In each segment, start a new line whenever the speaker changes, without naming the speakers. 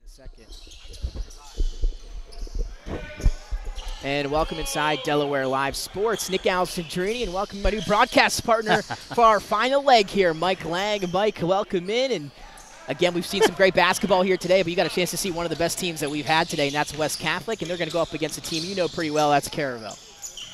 Second. And welcome inside Delaware Live Sports. Nick Alessandrini, and welcome my new broadcast partner for our final leg here, Mike Lang. Mike, welcome in. And again, we've seen some great basketball here today, but you got a chance to see one of the best teams that we've had today, and that's West Catholic, and they're going to go up against a team you know pretty well. That's Caravel.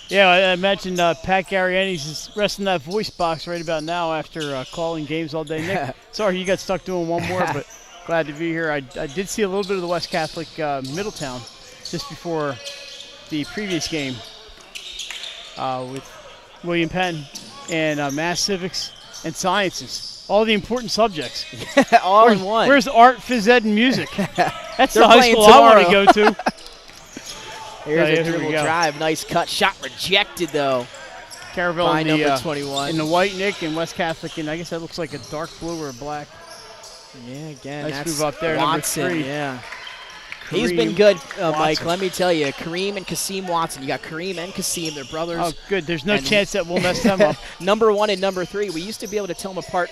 Yeah, I mentioned Pat Garriani's is resting that voice box right about now after calling games all day. Nick, sorry you got stuck doing one more, but glad to be here. I did see a little bit of the West Catholic Middletown just before the previous game with William Penn and Mass Civics and Sciences. All the important subjects.
All in one.
Where's art, phys ed, and music? That's
They're
the high school
tomorrow.
I want to go to.
Here's a dribble drive. Nice cut. Shot rejected, though.
Caravel
by
in
number 21.
In the white, Nick, and West Catholic, and I guess that looks like a dark blue or a black.
Yeah, again,
nice
that's
move up there,
Watson,
number 3.
Yeah.
Kareem
He's been good, Mike.
Watson.
Let me tell you, Kareem and Kasim Watson. You got Kareem and Kasim, they're brothers.
Oh, good. There's no chance that we'll mess them up.
Number 1 and number 3. We used to be able to tell them apart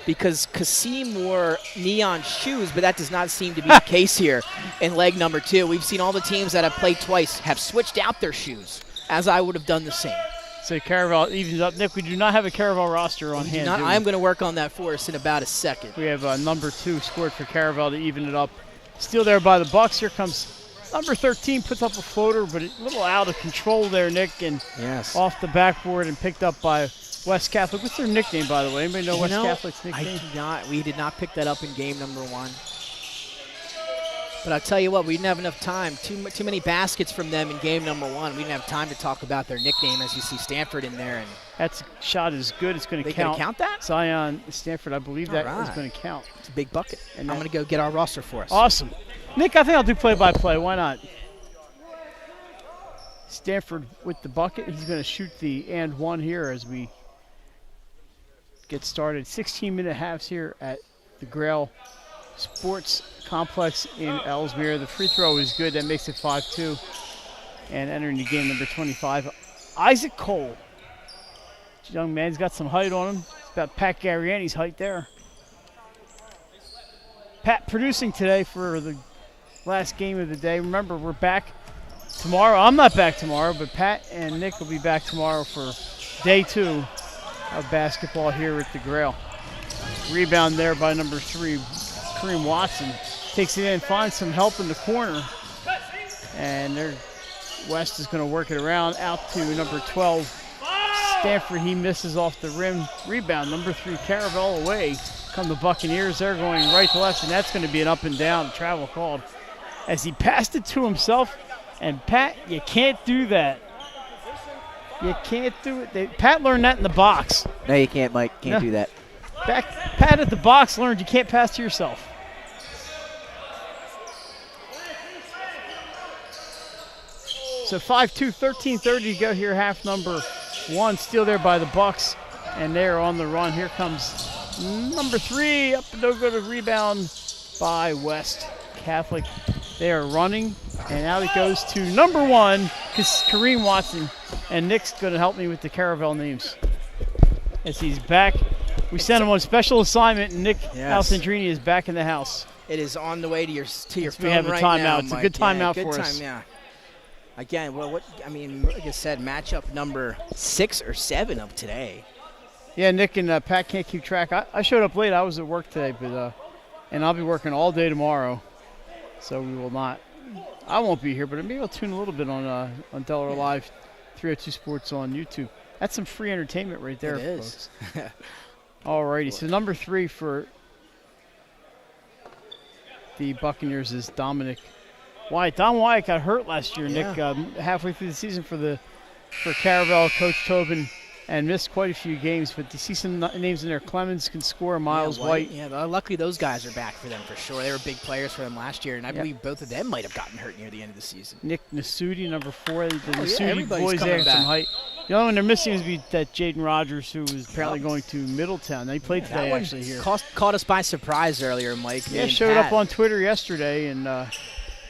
because Kasim wore neon shoes, but that does not seem to be the case here in leg number 2. We've seen all the teams that have played twice have switched out their shoes, as I would have done the same.
So Caravel evens up. Nick, we do not have a Caravel roster on hand.
I'm going to work on that for us in about a second.
We have number 2 scored for Caravel to even it up. Still there by the Bucks. Here comes number 13, puts up a floater, but a little out of control there, Nick, and off the backboard and picked up by West Catholic. What's their nickname, by the way? Anybody know West Catholic's nickname?
We did not pick that up in game number 1. But I'll tell you what, we didn't have enough time. Too many baskets from them in game number 1. We didn't have time to talk about their nickname, as you see Stanford in there. And
that shot is good. It's going to count.
They count that?
Zion Stanford, I believe that is going to count.
It's a big bucket. And I'm going to go get our roster for us.
Awesome. Nick, I think I'll do play-by-play. Why not? Stanford with the bucket. He's going to shoot the and one here as we get started. 16-minute halves here at the Grail Sports Complex in Ellesmere. The free throw is good. That makes it 5-2. And entering the game, number 25, Isaac Cole. This young man's got some height on him. It's about Pat Garriani's height there. Pat producing today for the last game of the day. Remember, we're back tomorrow. I'm not back tomorrow, but Pat and Nick will be back tomorrow for day 2 of basketball here at the Grail. Rebound there by number 3, Kareem Watson. Takes it in, finds some help in the corner. And West is going to work it around out to number 12, Stanford. He misses off the rim. Rebound, number 3, Caravel away. Come the Buccaneers. They're going right to left, and that's going to be an up and down travel called as he passed it to himself. And Pat, you can't do that. You can't do it. Pat learned that in the box.
No, you can't, Mike. Can't do that.
Pat at the box learned you can't pass to yourself. So 5-2, 13:30 to go here, half number 1. Still there by the Bucks, and they're on the run. Here comes number 3, up and no good, a rebound by West Catholic. They are running, and out it goes to number 1, Kareem Watson, and Nick's going to help me with the Caravel names as he's back. We sent him on special assignment, and Nick Alessandrini is back in the house.
It is on the way to your phone
we have a
right
timeout.
now,
It's
Mike.
a good timeout
good
for
time,
us.
Yeah. Again, well, like I said, matchup number 6 or 7 of today.
Yeah, Nick and Pat can't keep track. I showed up late. I was at work today, but and I'll be working all day tomorrow, so we will not. I won't be here, but maybe I'll tune a little bit on Delaware Live, 302 Sports on YouTube. That's some free entertainment right there,
It is.
folks. Alrighty, so number 3 for the Buccaneers is Dominic Wyatt. Don Wyatt got hurt last year, Nick, halfway through the season for Caravel, Coach Tobin, and missed quite a few games. But you see some names in there. Clemens can score, Miles White.
Yeah, luckily those guys are back for them for sure. They were big players for them last year, and I believe both of them might have gotten hurt near the end of the season.
Nick Nasudi, number 4. The Nasudi
everybody's
boys
coming
there have some
back.
height. The only one they're missing is that Jaden Rogers, who was apparently going to Middletown. He played today, actually, here.
Caught us by surprise earlier, Mike.
Yeah, showed up on Twitter yesterday, and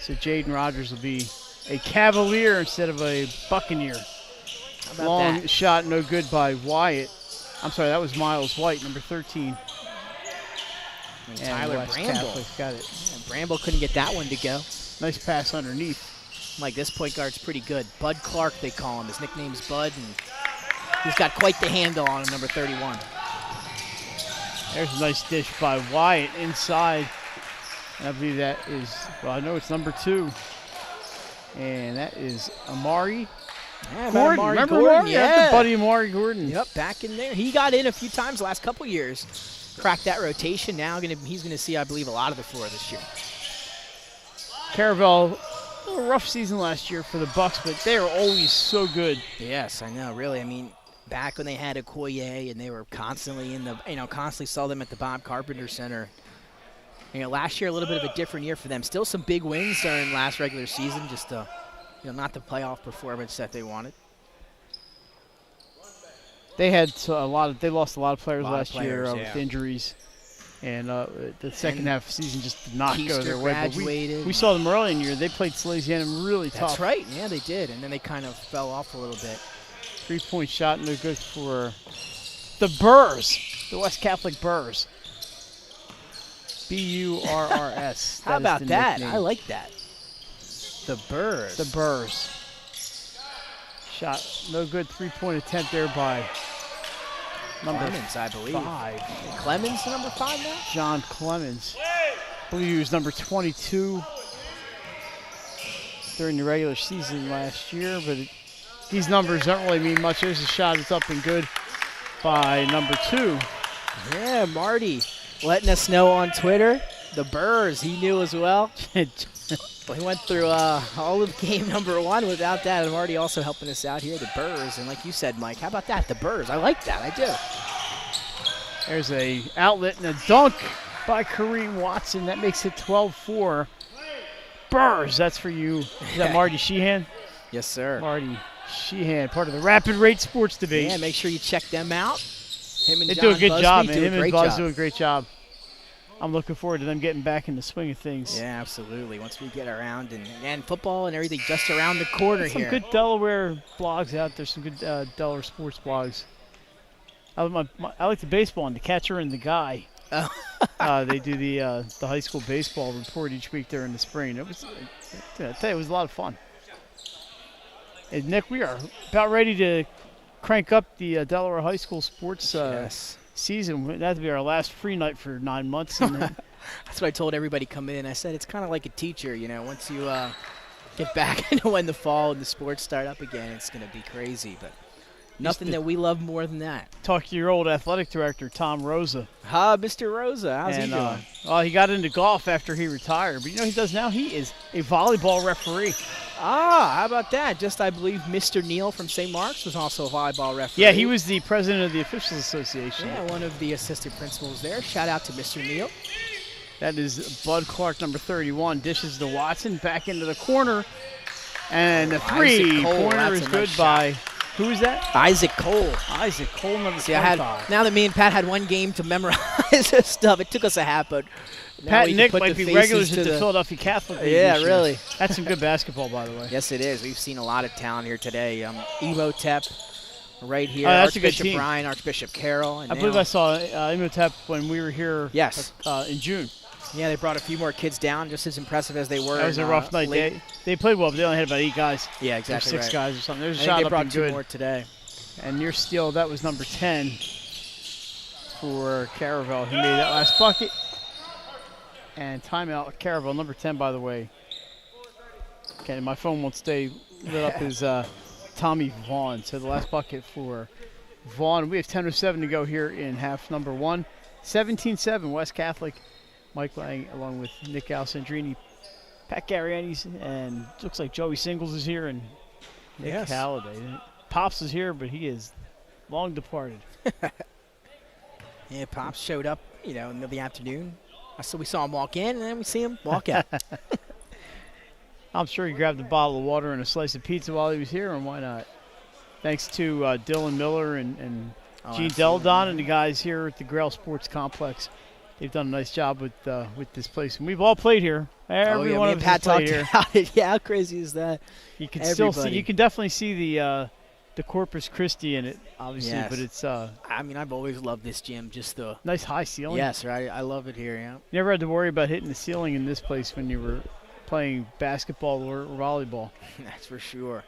so Jaden Rogers will be a Cavalier instead of a Buccaneer. Long shot, no good by Wyatt. I'm sorry, that was Miles White, number 13.
And Tyler Bramble.
Got it.
Yeah, Bramble couldn't get that one to go.
Nice pass underneath.
Mike, this point guard's pretty good. Bud Clark, they call him. His nickname's Bud, and he's got quite the handle on him, number 31.
There's a nice dish by Wyatt inside. And I believe that is, well, I know it's number 2. And that is Amari Gordon. Remember Gordon? Yeah, buddy Amari Gordon.
Yep, back in there. He got in a few times the last couple years. Cracked that rotation. Now he's going to see, I believe, a lot of the floor this year.
Caravel, a little rough season last year for the Bucks, but they are always so good.
Yes, I know, really. I mean, back when they had Okoye and they were constantly constantly saw them at the Bob Carpenter Center. Last year a little bit of a different year for them. Still some big wins during last regular season, just not the playoff performance that they wanted.
They had they lost a lot of players last year with injuries, and the second half of the season just did not go their way. But we saw them early in the year. They played Salesianum really tough.
That's right. Yeah, they did, and then they kind of fell off a little bit.
3-point shot, no good for the Burrs, the West Catholic Burrs. B-U-R-R-S.
How about that?
Nickname.
I like that. The Burrs.
The Burrs. Shot no good. 3-point attempt there by number
Clemens, I believe.
5.
Clemens, the number 5 now?
John Clemens. I believe he was number 22 during the regular season last year, but these numbers don't really mean much. There's a shot that's up and good by number 2.
Yeah, Marty letting us know on Twitter. The Burrs, he knew as well. Well, he went through all of game number 1 without that. And Marty also helping us out here, the Burrs. And like you said, Mike, how about that? The Burrs. I like that. I do.
There's a outlet and a dunk by Kareem Watson. That makes it 12-4. Burrs, that's for you. Is that Marty Sheehan?
Yes, sir.
Marty Sheehan, part of the Rapid Rate Sports Debate.
Yeah, make sure you check them out. Him and
they
John
do a good
Busby
job, man.
do a
Him and
great
Buzz
job.
do a great job. I'm looking forward to them getting back in the swing of things.
Yeah, absolutely. Once we get around and football and everything just around the corner
Some
here.
good Delaware blogs out there, some good Delaware sports blogs. I like the baseball and the catcher and the guy.
Oh.
They do the high school baseball report each week there in the spring. I tell you, it was a lot of fun. And Nick, we are about ready to crank up the Delaware high school sports season. That'll be our last free night for 9 months. And then
That's what I told everybody coming in. I said it's kind of like a teacher, once you get back into when the fall and the sports start up again, it's going to be crazy. But nothing that we love more than that.
talk to your old athletic director, Tom Rosa.
Mr. Rosa, how's he doing?
Well, he got into golf after he retired. But you know what he does now? He is a volleyball referee.
How about that? Just, I believe, Mr. Neal from St. Mark's was also a volleyball referee.
Yeah, he was the president of the Officials Association.
Yeah, one of the assistant principals there. Shout out to Mr. Neal.
That is Bud Clark, number 31. Dishes to Watson. Back into the corner. And the
Isaac Cole,
three-pointer
that's
is
a
good
nice
by, who is that?
Isaac Cole.
Isaac Cole, number
See,
25.
now that me and Pat had one game to memorize this stuff, it took us a half, but now
Pat
we
and
can
Nick
put
might
the
be
faces
regulars
to
at the Philadelphia Catholic League
Yeah,
this year.
really.
That's some good basketball, by the way.
Yes, it is. We've seen a lot of talent here today. Imhotep right here.
Oh, that's a good
Archbishop
team.
Brian, Archbishop Carroll. And
I believe
now-
I saw Imhotep when we were here
Yes.
in June.
Yeah, they brought a few more kids down, just as impressive as they were.
That was
in,
a rough night.
late-
They played well, but they only had about 8 guys.
Yeah,
Or
exactly
6
right.
guys or something. There's a
I
shot
think they
up
brought
and
2
good.
more today.
And near steal, that was number 10 for Caravel. He made that last bucket. And timeout, Caravel, number 10, by the way. Okay, my phone won't stay lit up, is Tommy Vaughn. So the last bucket for Vaughn. We have 10:07 to go here in half number 1. 17-7, West Catholic. Mike Lang along with Nick Alessandrini, Pat Garriani's, and looks like Joey Singles is here, and Nick
Yes.
Halliday. Pops is here, but he is long departed.
Yeah, Pops showed up, in the middle of the afternoon. We saw him walk in, and then we see him walk out.
I'm sure he grabbed a bottle of water and a slice of pizza while he was here, and why not? Thanks to Dylan Miller and Gene
absolutely.
Deladon and the guys here at the Grail Sports Complex. They've done a nice job with this place, and we've all played here. Every one
me
of
and
us has
Pat talked
played here.
about it. Yeah, how crazy is that?
You can still see.
Everybody.
You can definitely see the Corpus Christi in it, obviously,
Yes.
but it's
I've always loved this gym, just the
nice high ceiling.
yes, right. I love it here. Yeah.
You never had to worry about hitting the ceiling in this place when you were playing basketball or volleyball.
That's for sure.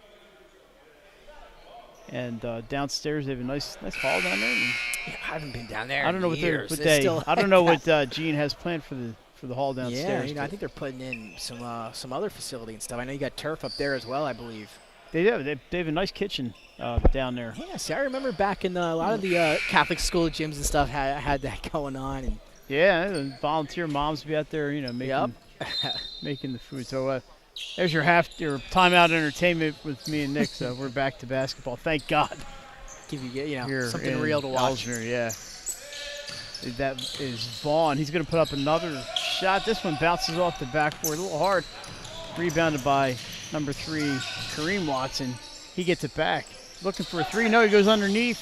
And downstairs they have a nice hall down there. And
Yeah, I haven't been down there.
I don't know
in
what
years.
what
It's
they.
still
I don't know what Gene has planned for the hall
Yeah,
downstairs.
I
but
think they're putting in some other facility and stuff. I know you got turf up there as well, I believe.
they have a nice kitchen down there.
Yeah, see, I remember back in a lot of the Catholic school gyms and stuff had that going on. And
Yeah, and volunteer moms be out there, making
Yep.
making the food. So there's your timeout entertainment with me and Nick. So we're back to basketball. Thank God.
give you
Here
something
in
real to watch.
Elsner, yeah. That is Vaughn. He's going to put up another shot. This one bounces off the backboard a little hard. Rebounded by number 3, Kareem Watson. He gets it back. Looking for a 3. No, he goes underneath.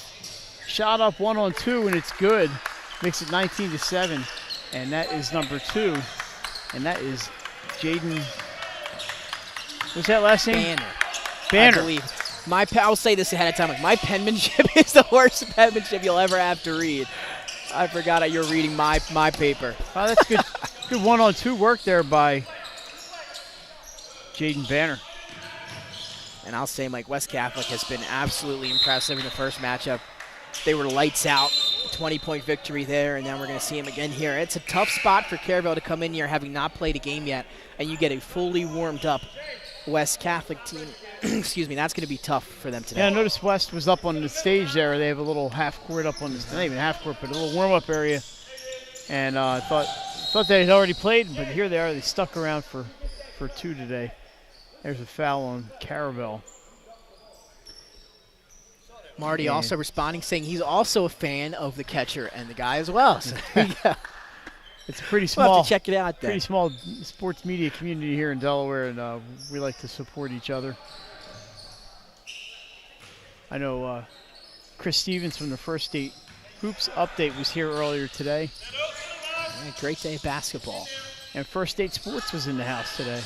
Shot up 1-on-2, and it's good. Makes it 19-7. And that is number 2. And that is Jaden. What's that last name?
Banner.
Banner.
I believe. I'll say this ahead of time. My penmanship is the worst penmanship you'll ever have to read. I forgot that you're reading my paper.
Oh, that's good. Good 1-on-2 work there by Jaden Banner.
And I'll say, Mike, West Catholic has been absolutely impressive in the first matchup. They were lights out, 20-point victory there, and then we're going to see him again here. It's a tough spot for Caravel to come in here having not played a game yet, and you get a fully warmed up West Catholic team. Excuse me, that's going to be tough for them today.
Yeah, I noticed West was up on the stage there. They have a little half court up on the not even half court, but a little warm-up area. And I thought they had already played, but here they are. They stuck around for 2 today. There's a foul on Caravel.
Marty
Yeah.
also responding, saying he's also a fan of the catcher and the guy as well. So there you go.
It's a pretty
We'll
small,
have to check it out then.
pretty small sports media community here in Delaware, and we like to support each other. I know Chris Stevens from the First State Hoops Update was here earlier today,
Yeah, great day of basketball.
and First State Sports was in the house today.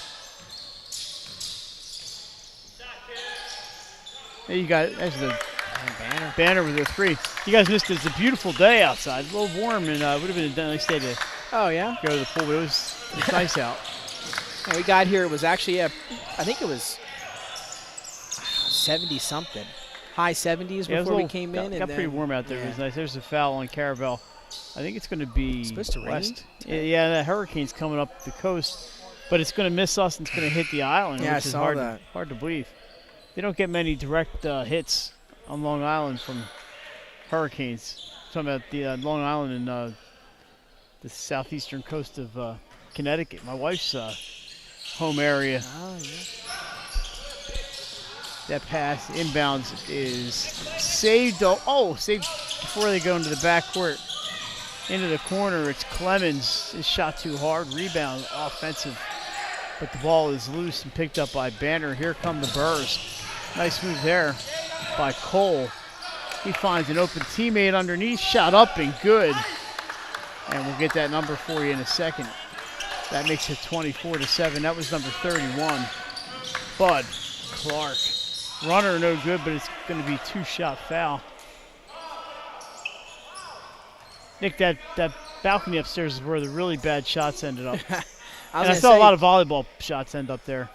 There you got it. There's the
And Banner.
Banner with a 3. You guys missed it. It's a beautiful day outside. A little warm, and would have been a nice day to
Oh, yeah?
go to the pool, but it was nice out.
Yeah, we got here. It was actually, I think it was 70-something. High 70s
Yeah, it was
before we
a little-
came
got,
in.
got
and
pretty
then,
warm out there. It was nice. There's a foul on Caravel. I think it's going to be
supposed to rain
west. Yeah, that hurricane's coming up the coast, but it's going to miss us and it's going to hit the island,
Yeah, I
which is
saw
hard,
that.
hard to believe. They don't get many direct hits on Long Island from hurricanes. Talking about the Long Island and the southeastern coast of Connecticut, my wife's home area.
Oh, yeah.
That pass inbounds is saved. Saved before they go into the backcourt. Into the corner, it's Clemens. His shot too hard. Rebound, offensive But the ball is loose and picked up by Banner. Here come the Burrs. Nice move there by Cole. He finds an open teammate underneath. Shot up and good. And we'll get that number for you in a second. That makes it 24-7. That was number 31. Bud Clark. Runner no good, but it's going to be 2-shot foul. Nick, that balcony upstairs is where the really bad shots ended up. I saw a lot of volleyball shots end up there.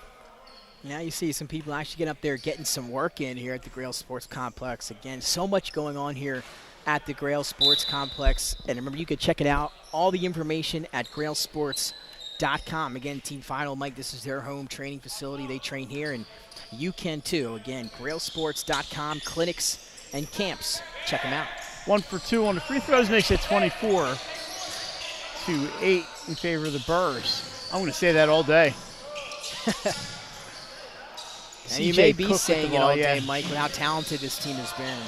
Now you see some people actually getting up there getting some work in here at the Grail Sports Complex. Again, so much going on here at the Grail Sports Complex. And remember, you can check it out, all the information at grailsports.com. Again, Team Final, Mike, this is their home training facility. They train here, and you can too. Again, grailsports.com, clinics and camps. Check them out.
1 for 2 on the free throws makes it 24-8 in favor of the Burrs. I'm going to say that all day.
And you may be saying it all day, Mike, with how talented this team has been.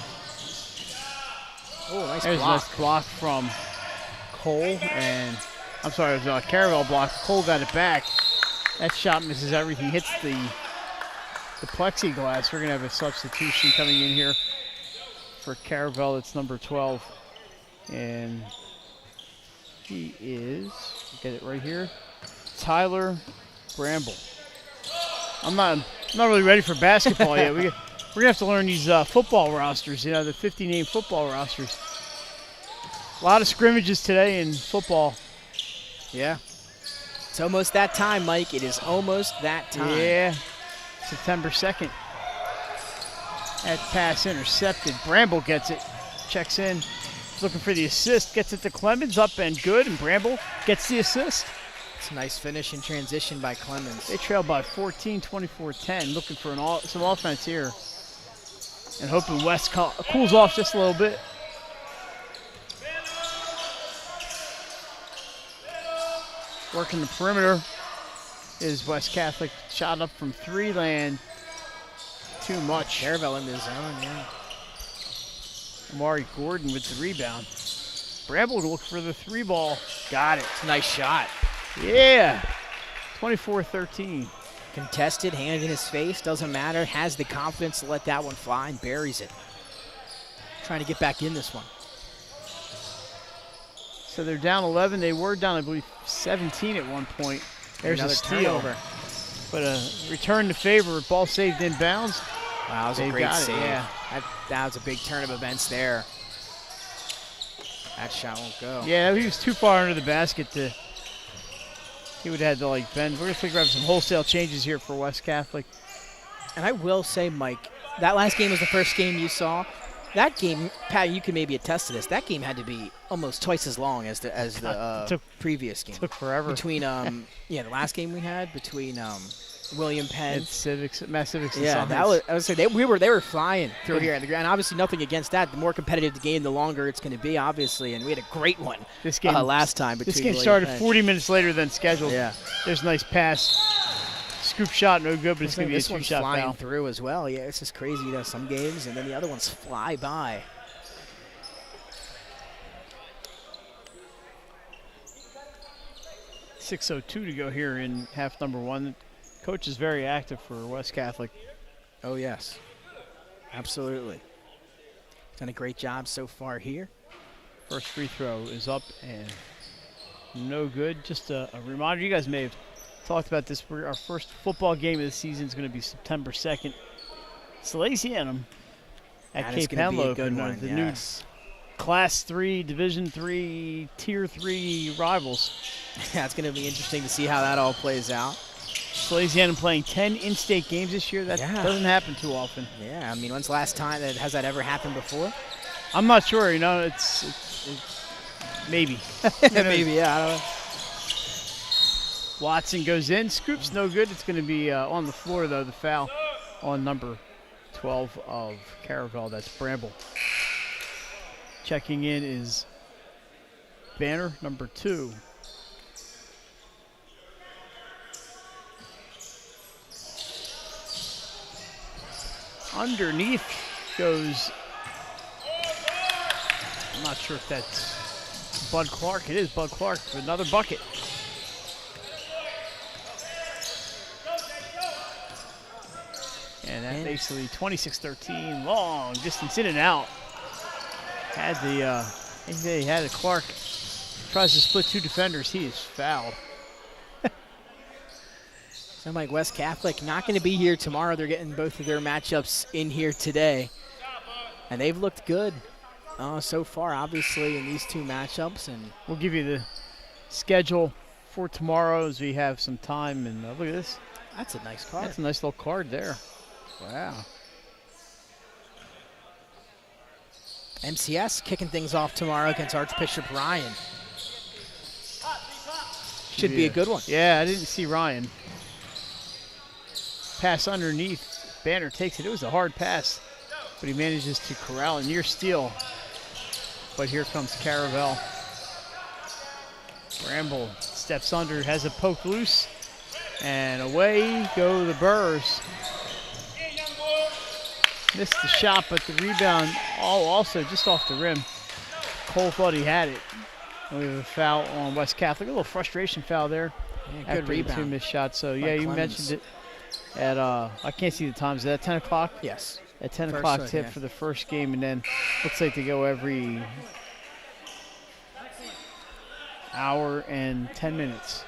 Oh, nice
There's
block.
a nice block from Cole, and I'm sorry, it was a Caravel block. Cole got it back. That shot misses everything, hits the plexiglass. We're going to have a substitution coming in here for Caravel. It's number 12, and he is, get it right here, Tyler Bramble. I'm not really ready for basketball yet. We're gonna have to learn these football rosters. You know, the 50-name football rosters. A lot of scrimmages today in football.
Yeah, it's almost that time, Mike. It is almost that time.
Yeah, September 2nd. That pass intercepted. Bramble gets it, checks in, looking for the assist, gets it to Clemens, up and good, and Bramble gets the assist.
It's a nice finish in transition by Clemens.
They trail by 14, 24-10, looking for some offense here. And hoping West cools off just a little bit. Working the perimeter is West Catholic. Shot up from 3, land too much.
Caravel in the zone, yeah.
Amari Gordon with the rebound. Bramble to look for the 3 ball. Got it.
It's a nice shot.
Yeah. 24-13.
Contested, hand in his face, doesn't matter. Has the confidence to let that one fly and buries it. Trying to get back in this one.
So they're down 11. They were down, I believe, 17 at one point. There's
another
a steal.
Turnover.
But a return to favor. Ball saved in bounds.
Wow, that was a great save. Yeah. That was a big turn of events there. That shot won't go.
Yeah, he was too far under the basket to. He would have had to bend. We're going to figure out some wholesale changes here for West Catholic.
And I will say, Mike, that last game was the first game you saw. That game, Pat, you can maybe attest to this. That game had to be almost twice as long as the previous game.
Took forever.
Between the last game we had between William Penn,
Mass Civics. And
yeah,
Summers.
that was. I would say they were flying through here, and obviously nothing against that. The more competitive the game, the longer it's going to be, obviously. And we had a great one
this game
last time.
This game started 40 minutes later than scheduled.
Yeah,
there's a nice pass. Scoop shot, no good, but it's going to be a 2-shot foul.
This one's flying through as well. Yeah, it's just crazy. You know, some games, and then the other ones fly by.
.602 to go here in half number 1. Coach is very active for West Catholic.
Oh, yes. Absolutely. Done a great job so far here.
First free throw is up and no good. Just a reminder, you guys may have talked about this. Our first football game of the season is going to be September 2nd. Salesianum at Cape Henlopen, the new Class 3, Division 3, Tier 3 rivals.
Yeah, it's going to be interesting to see how that all plays out.
Salesianum playing 10 in-state games this year. That doesn't happen too often.
Yeah, I mean, when's the last time has that ever happened before?
I'm not sure. You know, it's maybe.
Maybe, yeah. I don't know.
Watson goes in. Scoop's no good. It's going to be on the floor, though, the foul on number 12 of Caravel. That's Bramble. Checking in is Banner, number 2. Underneath goes, I'm not sure if that's Bud Clark. It is Bud Clark for another bucket. that makes the lead 26-13. Long distance in and out. Had the, he had a Clark. Tries to split two defenders. He is fouled.
So like West Catholic not going to be here tomorrow. They're getting both of their matchups in here today. And they've looked good so far, obviously, in these two matchups. And
we'll give you the schedule for tomorrow as we have some time. And look at this.
That's a nice card.
That's a nice little card there. Wow.
MCS kicking things off tomorrow against Archbishop Ryan. Should be a good one.
Yeah, I didn't see Ryan. Pass underneath. Banner takes it. It was a hard pass, but he manages to corral a near steal. But here comes Caravel. Bramble steps under, has a poke loose, and away go the Burrs. Missed the shot, but the rebound also just off the rim. Cole thought he had it. And we have a foul on West Catholic. A little frustration foul there.
Yeah, good rebound.
Two missed shots. So, yeah, you mentioned it at, I can't see the times. Is that 10 o'clock?
Yes.
At 10 o'clock tip for the first game, and then looks like they go every hour and 10 minutes.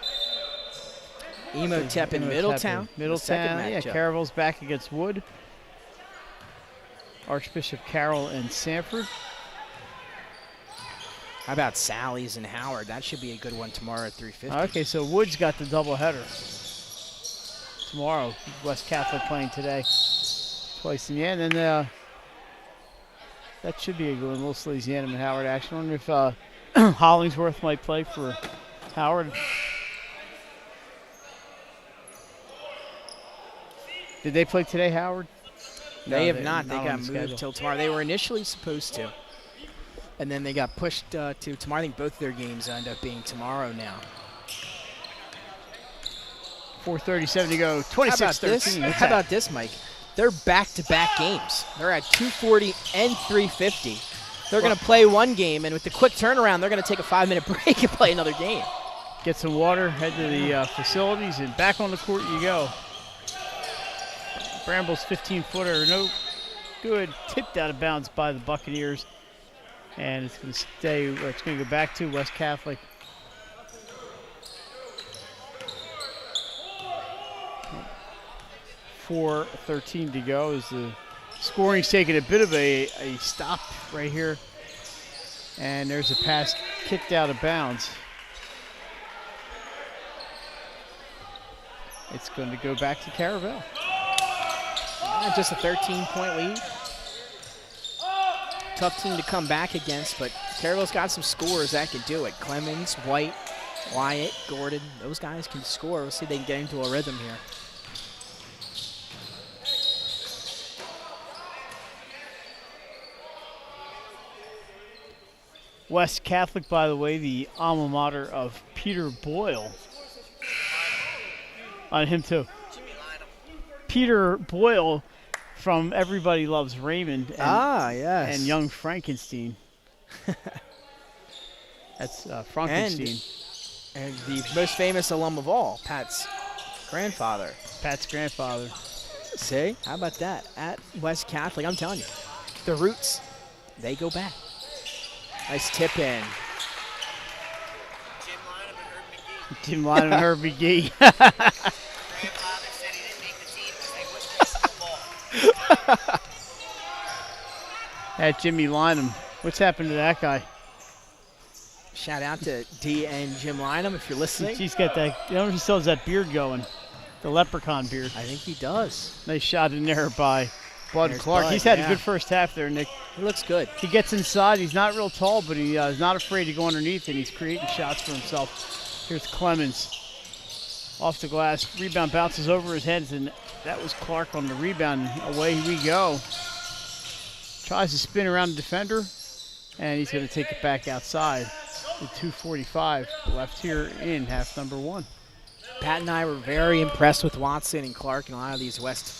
Emotep in Middletown.
Middletown, yeah. Caravel's back against Wood. Archbishop Carroll and Sanford.
How about Sally's and Howard? That should be a good one tomorrow at 3:50.
Okay, so Wood's got the doubleheader tomorrow. West Catholic playing today. Twice in the end. And then that should be a good one. Little Salesianum and Howard action. I wonder if Hollingsworth might play for Howard. Did they play today, Howard?
They have not. They got moved till tomorrow. They were initially supposed to. And then they got pushed to tomorrow. I think both of their games end up being tomorrow now.
4:37 to go. 26-13.
How about this, Mike? They're back-to-back games. They're at 240 and 350. They're going to play one game, and with the quick turnaround, they're going to take a 5-minute break and play another game.
Get some water, head to the facilities, and back on the court you go. Bramble's 15-footer, no good. Tipped out of bounds by the Buccaneers. And it's going to stay, it's going to go back to West Catholic. .4:13 to go as the scoring's taking a bit of a stop right here. And there's a pass kicked out of bounds. It's going to go back to Caravel.
Just a 13-point lead. Tough team to come back against, but Caravel's got some scorers that can do it. Clemens, White, Wyatt, Gordon, those guys can score. We'll see if they can get into a rhythm here.
West Catholic, by the way, the alma mater of Peter Boyle. On him, too. Peter Boyle from Everybody Loves Raymond. And,
yes.
And Young Frankenstein. That's Frankenstein.
And the most famous alum of all, Pat's grandfather.
Pat's grandfather.
See? How about that? At West Catholic, I'm telling you. The roots, they go back. Nice tip in.
Jim Lynham and Herb McGee. At Jimmy Lynham. What's happened to that guy?
Shout out to D and Jim Lynham if you're listening.
He's got that, you know, he still has that beard going. The leprechaun beard.
I think he does.
Nice shot in there by Bud Clark. He's had a good first half there, Nick.
He looks good.
He gets inside. He's not real tall, but he is not afraid to go underneath, and he's creating shots for himself. Here's Clemens. Off the glass. Rebound bounces over his head, and that was Clark on the rebound. Away we go. Tries to spin around the defender, and he's going to take it back outside. With 2:45 left here in half number one.
Pat and I were very impressed with Watson and Clark and a lot of these West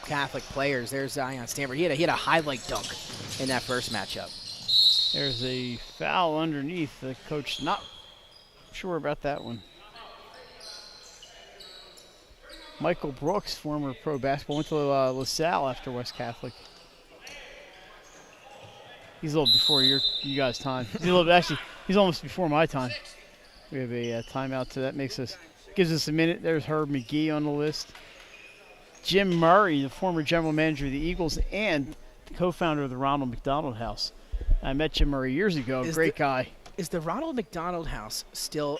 Catholic players. There's Zion Stanford. He had a highlight dunk in that first matchup.
There's a foul underneath. The coach not sure about that one. Michael Brooks, former pro basketball, went to LaSalle after West Catholic. He's a little before you guys' time. He's almost before my time. We have a timeout, so that gives us a minute. There's Herb McGee on the list. Jim Murray, the former general manager of the Eagles and the co-founder of the Ronald McDonald House. I met Jim Murray years ago. Great guy.
Is the Ronald McDonald House still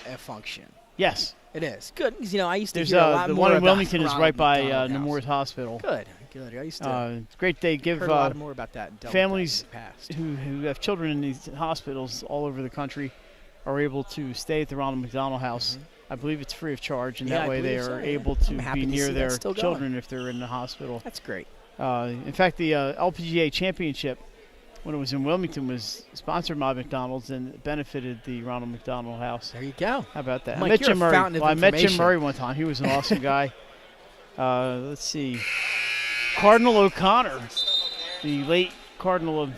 a function?
Yes.
It is. Good, because, I used to hear a lot more about
the one in Wilmington is
Ronald
right by
McDonald
Nemours Hospital.
Good. I used to
it's great. They give
heard a lot more about that in
families
in the past.
who have children in these hospitals all over the country are able to stay at the Ronald McDonald House. I believe it's free of charge, and that way they are able to be near their children if they're in the hospital.
That's great.
In fact, the LPGA Championship, when it was in Wilmington, was sponsored by McDonald's and benefited the Ronald McDonald House.
There you go.
How about that?
Mike,
I met Jim Murray one time. He was an awesome guy. Let's see. Cardinal O'Connor, the late Cardinal of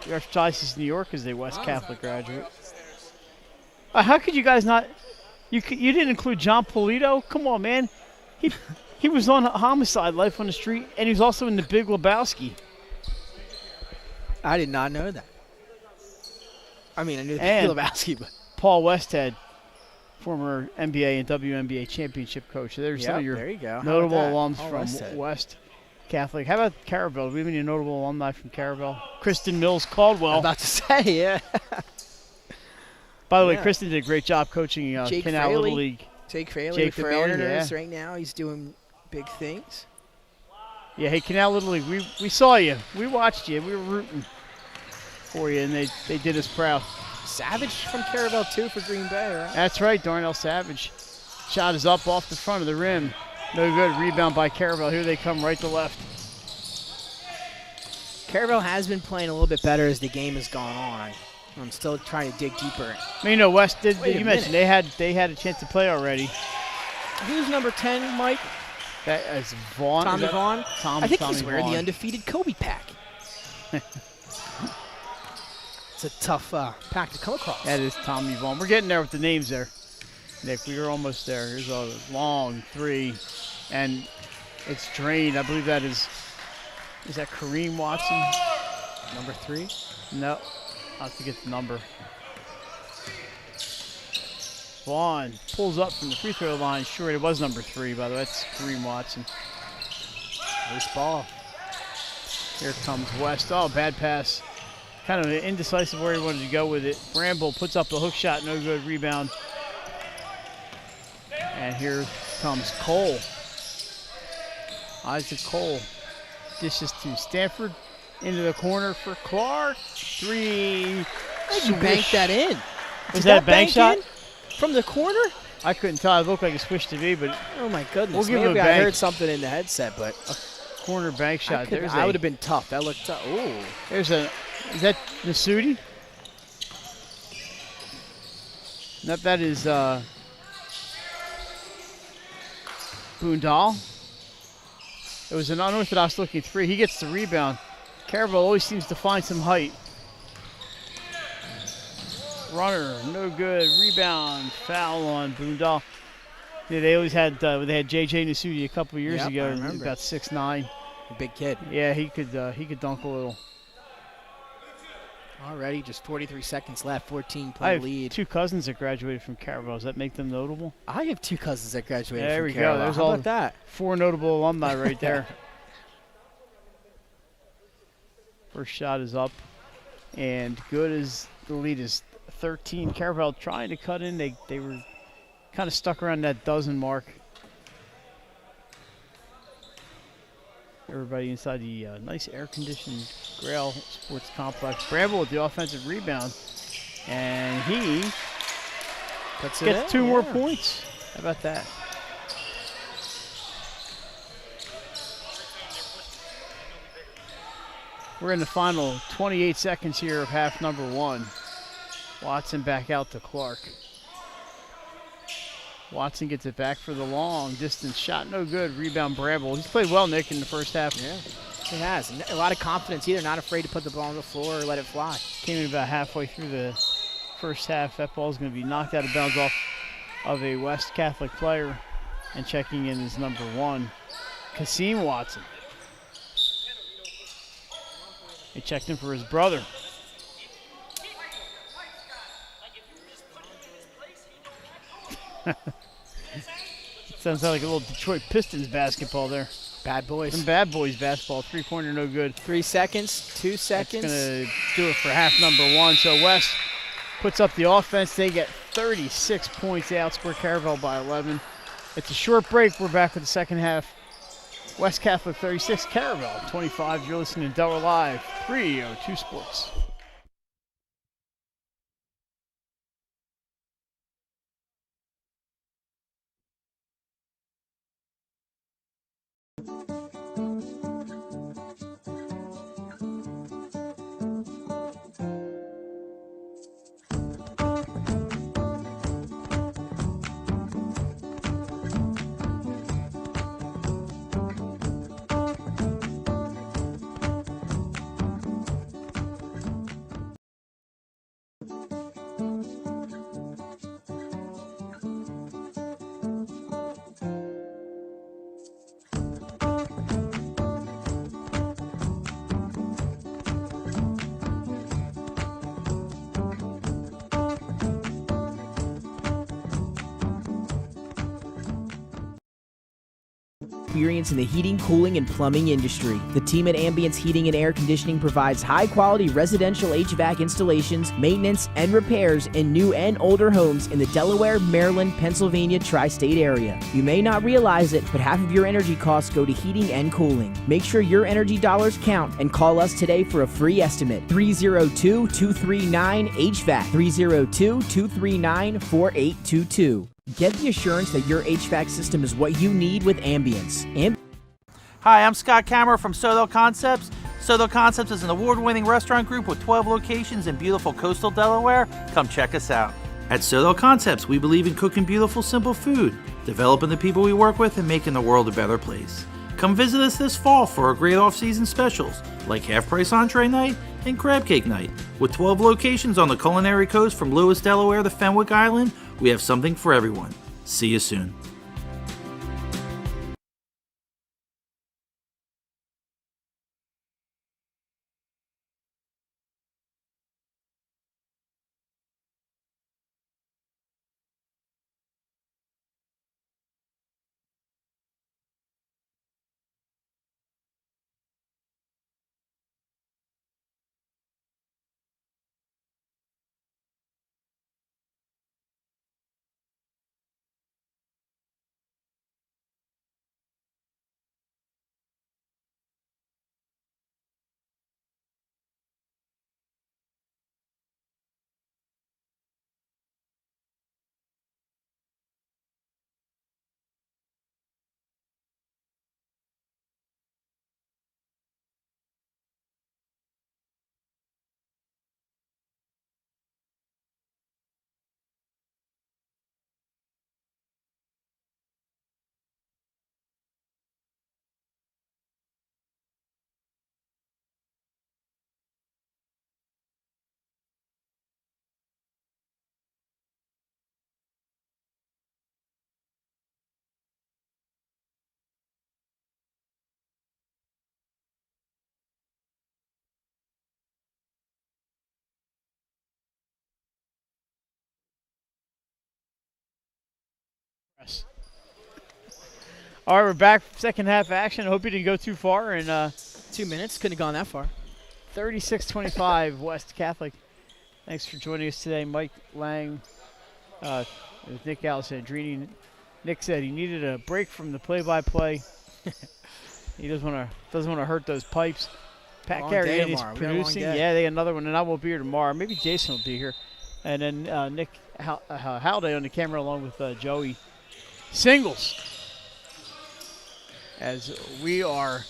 the Archdiocese of New York, is a West Catholic graduate. How could you guys not? You didn't include John Polito? Come on, man. He was on Homicide: Life on the Street, and he was also in The Big Lebowski.
I did not know that. I mean, I knew The Big Lebowski, but
Paul Westhead, former NBA and WNBA championship coach. There's some of your notable alums from West Catholic. How about Caravel? Do we have any notable alumni from Caravel? Kristen Mills Caldwell.
I'm about to say, yeah.
By the way, Kristen did a great job coaching Canal Little League.
Jake Fraley with the Mariners right now. He's doing big things.
Yeah, hey, Canal Little League, we saw you. We watched you. We were rooting for you, and they did us proud.
Savage from Caravel, too, for Green Bay, right?
That's right, Darnell Savage. Shot is up off the front of the rim. No good. Rebound by Caravel. Here they come right to left.
Caravel has been playing a little bit better as the game has gone on. I'm still trying to dig deeper.
West you mentioned they had a chance to play already.
Who's number 10, Mike?
That is Vaughn.
Tommy Vaughn? I think he's wearing
Vaughn.
The undefeated Kobe pack. It's a tough pack to come across.
That is Tommy Vaughn. We're getting there with the names there, Nick. We are almost there. Here's a long three, and it's drained. I believe that is that Kareem Watson?
Number 3?
No. I'll have to get the number. Vaughn pulls up from the free throw line. Sure, it was number 3, by the way. That's Kareem Watson. Loose ball. Here comes West. Oh, bad pass. Kind of indecisive where he wanted to go with it. Bramble puts up the hook shot. No good. Rebound. And here comes Cole. Isaac Cole. Dishes to Stanford. Into the corner for Clark. 3.
You banked that in.
Was that a bank shot?
From the corner?
I couldn't tell. It looked like a swish to me, but
oh my goodness.
We'll give
Maybe
him a
I
bank.
Heard something in the headset, but
a corner bank shot.
I would have been tough. That looked tough. Ooh.
Is that Nasudi? That is Boondal. It was an unorthodox looking 3. He gets the rebound. Caravel always seems to find some height. Runner, no good. Rebound, foul on Boondal. Yeah, they always had J.J. Nasudi a couple of years ago.
I remember.
About 6'9".
A big kid.
Yeah, he could dunk a little.
Already, just 43 seconds left. 14-point
I have
lead.
2 cousins that graduated from Caravel. Does that make them notable?
I have 2 cousins that graduated
there
from
we
Caravel.
go. There's
How
all
about that?
4 notable alumni right there. First shot is up, and good as the lead is 13. Caravel trying to cut in. They were kind of stuck around that dozen mark. Everybody inside the nice air-conditioned Grail Sports Complex. Bramble with the offensive rebound, and he gets 2 more points. How about that? We're in the final 28 seconds here of half number 1. Watson back out to Clark. Watson gets it back for the long distance shot. No good. Rebound Bramble. He's played well, Nick, in the first half.
Yeah, he has. A lot of confidence either. Not afraid to put the ball on the floor or let it fly.
Came in about halfway through the first half. That ball is going to be knocked out of bounds off of a West Catholic player. And checking in is number 1, Kasim Watson. He checked in for his brother. Sounds like a little Detroit Pistons basketball there.
Bad boys.
Some bad boys basketball. 3-pointer no good.
3 seconds, 2 seconds.
That's going to do it for half number 1. So West puts up the offense. They get 36 points. They outscore Caravel by 11. It's a short break. We're back with the second half. West Catholic 36, Caravel 25. You're listening to Delaware Live, 302 Sports.
Experience in the heating, cooling, and plumbing industry. The team at Ambience Heating and Air Conditioning provides high-quality residential HVAC installations, maintenance, and repairs in new and older homes in the Delaware, Maryland, Pennsylvania tri-state area. You may not realize it, but half of your energy costs go to heating and cooling. Make sure your energy dollars count and call us today for a free estimate. 302-239-HVAC. 302-239-4822. Get the assurance that your HVAC system is what you need with Ambience.
Hi, I'm Scott Kammerer from Sotho Concepts. Sotho Concepts is an award-winning restaurant group with 12 locations in beautiful coastal Delaware. Come check us out. At Sotho Concepts, we believe in cooking beautiful, simple food, developing the people we work with, and making the world a better place. Come visit us this fall for our great off-season specials, like half-price entree night and crab cake night. With 12 locations on the culinary coast from Lewis, Delaware to Fenwick Island, we have something for everyone. See you soon.
All right, we're back. Second half action. I hope you didn't go too far. And
2 minutes, couldn't have gone that far.
36-25 West Catholic. Thanks for joining us today, Mike Lang, with Nick Alessandrini. Nick said he needed a break from the play-by-play. He doesn't want to hurt those pipes. Pat Carey is producing. Yeah, they got another one, and I won't be here tomorrow. Maybe Jason will be here. And then Nick Halliday on the camera along with Joey Singles. As we're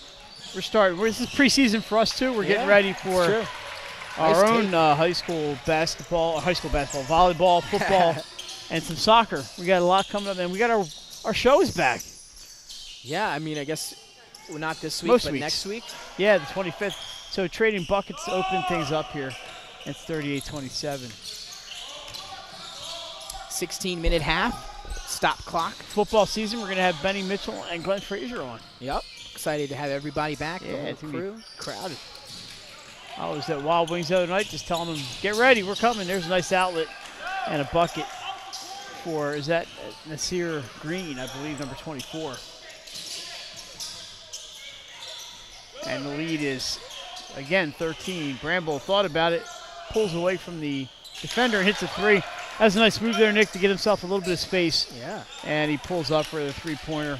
starting. This is preseason for us too. We're getting ready for our own high school basketball, volleyball, football, and some soccer. We got a lot coming up, and we got our shows back.
Yeah, I mean, I guess not this week,
Most
but
weeks.
next week.
Yeah, the 25th. So Trading Buckets opening things up here. It's 38-27.
16-minute half. stop clock.
Football season, we're going to have Benny Mitchell and Glenn Frazier on.
Yep. Excited to have everybody back.
Yeah,
the whole
it's going to
crew.
be crowded. I was at Wild Wings the other night just telling them, get ready, we're coming. There's a nice outlet and a bucket for, is that Nasir Green, I believe, number 24. And the lead is, again, 13. Bramble thought about it, pulls away from the defender and hits a three. That's a nice move there, Nick, to get himself a little bit of space.
Yeah.
And he pulls up for the three-pointer.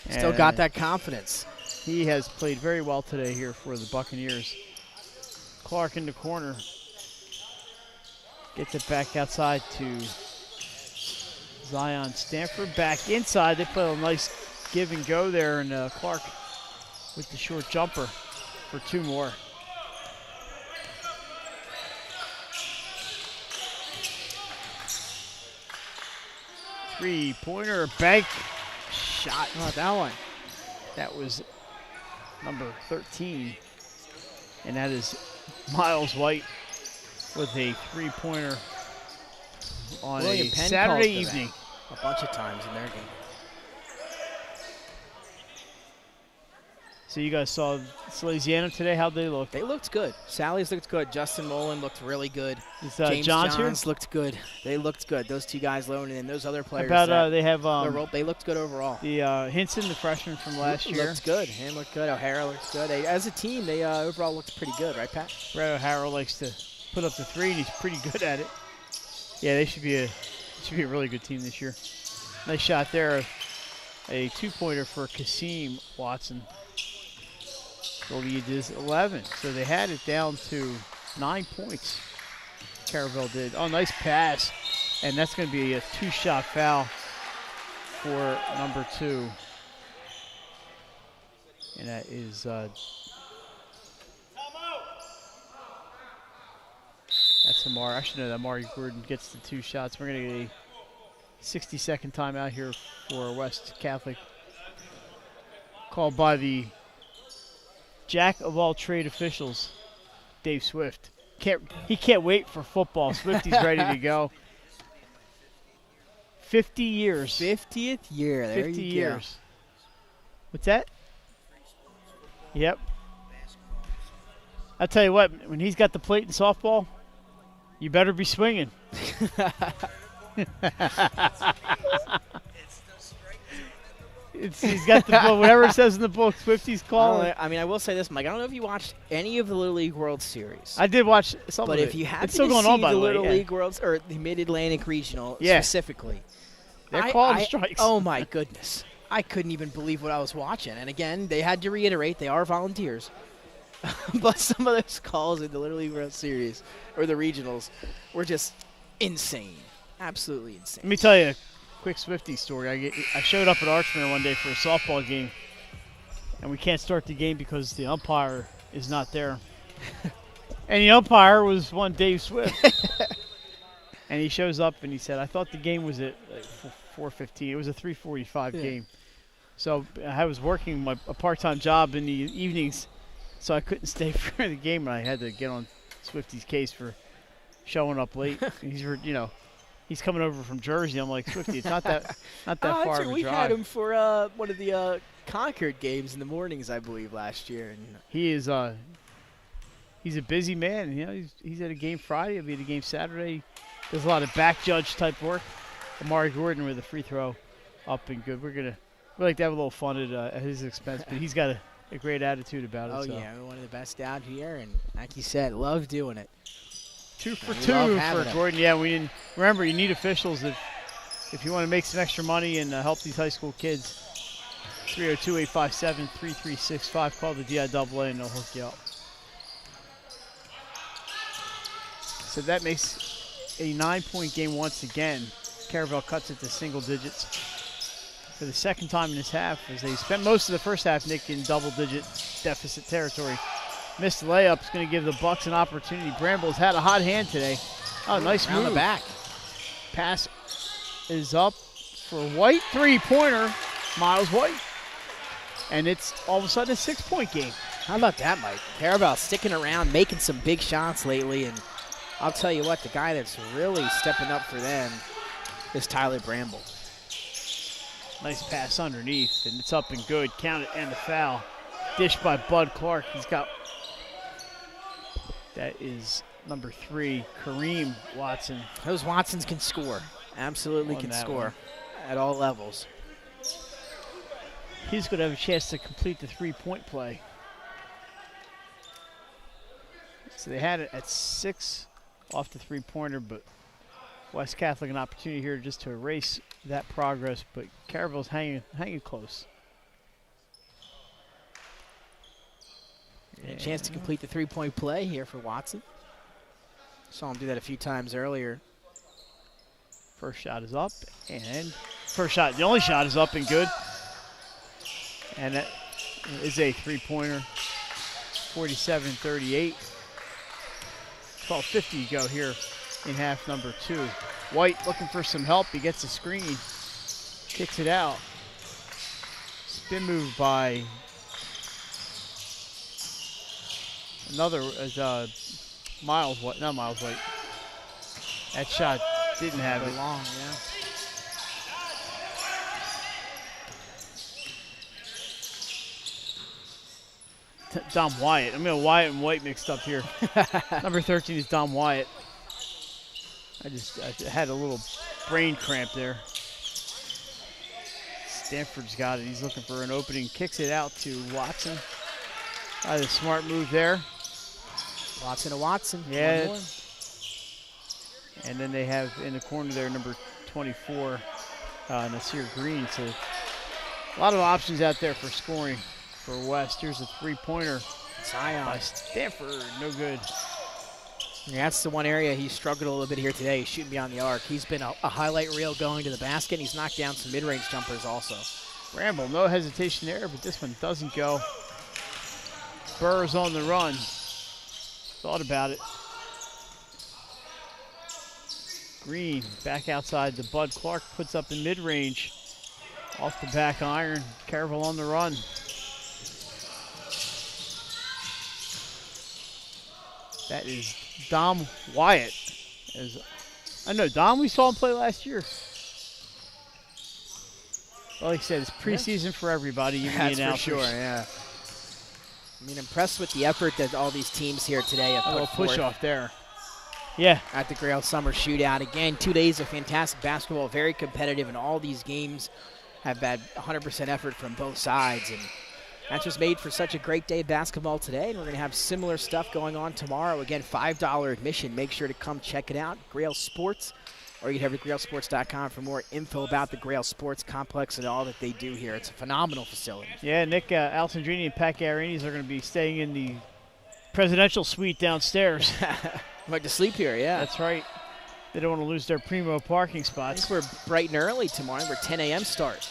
Still got that confidence.
He has played very well today here for the Buccaneers. Clark in the corner. Gets it back outside to Zion Stanford. Back inside. They play a nice give and go there, and Clark with the short jumper for two more. Three-pointer, bank shot.
How about that one?
That was number 13, and that is Miles White with a three-pointer on
William
a
Penn
Saturday
called for that
evening.
a bunch of times in their game.
So you guys saw Salesiano today. How'd they look?
They looked good. Sally's looked good. Justin Mullen looked really good.
Is
James
Johns here?
looked good. They looked good. Those two guys alone, and then those other players.
About they have
they looked good overall.
the Hinson, the freshman from last year.
Looked good. Him looked good. O'Hara looks good. As a team, they overall looked pretty good, right, Pat?
Brett O'Hara likes to put up the three, and he's pretty good at it. Yeah, they should be a really good team this year. Nice shot there. A two-pointer for Kasim Watson. The lead is 11, so they had it down to 9 points. Caravel did. Oh, nice pass, and that's going to be a two-shot foul for number 2. And that is that's Amari. I should know that Amari Gordon gets the 2 shots. We're going to get a 60-second timeout here for West Catholic, called by the jack of all trade officials, Dave Swift. He can't wait for football. Swifty's ready to go. 50 years.
50th year. There
50
you
years. Go. What's that? Yep. I'll tell you what, when he's got the plate in softball, you better be swinging. He's got the book, whatever it says in the book, Swifty's calling.
I will say this, Mike. I don't know if you watched any of the Little League World Series.
I did watch some of it.
But if you happen
it's still
to
going
see
on, by
the
the way,
Little League World or the Mid-Atlantic Regional specifically,
they're calling strikes.
Oh my goodness, I couldn't even believe what I was watching. And again, they had to reiterate they are volunteers, but some of those calls in the Little League World Series or the regionals were just insane, absolutely insane.
Let me tell you. Quick Swifty story. I showed up at Archmere one day for a softball game, and we can't start the game because the umpire is not there. And the umpire was one Dave Swift. And he shows up and he said, I thought the game was at like 4:15. It was a 3:45 game. So I was working a part-time job in the evenings, so I couldn't stay for the game, and I had to get on Swifty's case for showing up late. He's coming over from Jersey. I'm like, Swifty, it's not that far of a
we
drive.
had him for one of the Concord games in the mornings, I believe, last year. And
he is he's a busy man. He's at a game Friday. He'll be at a game Saturday. Does a lot of back judge type work. Amari Gordon with a free throw up and good. We like to have a little fun at his expense, but he's got a great attitude about it.
Oh, yeah, one of the best out here, and like you said, love doing it.
2 for 2 for Gordon. Yeah, we didn't remember. You need officials if you want to make some extra money and help these high school kids. 302-857-3365. Call the DIAA and they'll hook you up. So that makes a 9-point game once again. Caravel cuts it to single digits for the second time in this half, as they spent most of the first half, Nick, in double-digit deficit territory. Missed the layup. It's going to give the Bucks an opportunity. Bramble's had a hot hand today. Oh, nice move.
The back.
Pass is up for White. Three-pointer, Miles White. And it's all of a sudden a 6-point game.
How about that, Mike? Caravel sticking around, making some big shots lately. And I'll tell you what, the guy that's really stepping up for them is Tyler Bramble.
Nice pass underneath, and it's up and good. Count it, and the foul. Dished by Bud Clark. That is number 3, Kareem Watson.
Those Watsons can score. Absolutely can score at all levels.
He's going to have a chance to complete the three-point play. So they had it at 6 off the three-pointer, but West Catholic an opportunity here just to erase that progress, but Caravel's hanging close.
A chance to complete the three-point play here for Watson. Saw him do that a few times earlier.
First shot is up, and the only shot is up and good. And that is a three-pointer, 47-38. 12:50 to go here in half number 2. White looking for some help. He gets a screen, kicks it out. Spin move by another Miles White. Not Miles White. That shot didn't have it.
Long, yeah.
Dom Wyatt. I'm going to Wyatt and White mixed up here. Number 13 is Dom Wyatt. I had a little brain cramp there. Stanford's got it. He's looking for an opening. Kicks it out to Watson. A smart move there.
Watson to Watson.
Yeah. And then they have in the corner there number 24, Nasir Green. So a lot of options out there for scoring for West. Here's a three-pointer by Stanford. No good.
Yeah, that's the one area he struggled a little bit here today, shooting beyond the arc. He's been a highlight reel going to the basket, and he's knocked down some mid-range jumpers also.
Bramble, no hesitation there, but this one doesn't go. Burr's on the run. Thought about it. Green back outside to Bud Clark, puts up in mid-range. Off the back iron, Caravel on the run. That is Dom Wyatt. I know Dom, we saw him play last year. Well, like I said, it's preseason for everybody. Even
That's
the announcers.
for sure, yeah. I mean, impressed with the effort that all these teams here today have
A little
put forth.
push off there. Yeah.
At the Grail Summer Shootout. Again, 2 days of fantastic basketball, very competitive, and all these games have had 100% effort from both sides. And that's just made for such a great day of basketball today, and we're going to have similar stuff going on tomorrow. Again, $5 admission. Make sure to come check it out, Grail Sports, or you can head to grailsports.com for more info about the Grail Sports Complex and all that they do here. It's a phenomenal facility.
Yeah, Nick Alessandrini and Pat Garini are going to be staying in the presidential suite downstairs.
Like to sleep here, yeah.
That's right. They don't want to lose their primo parking
I
spots.
think we're bright and early tomorrow. We're 10 a.m. start.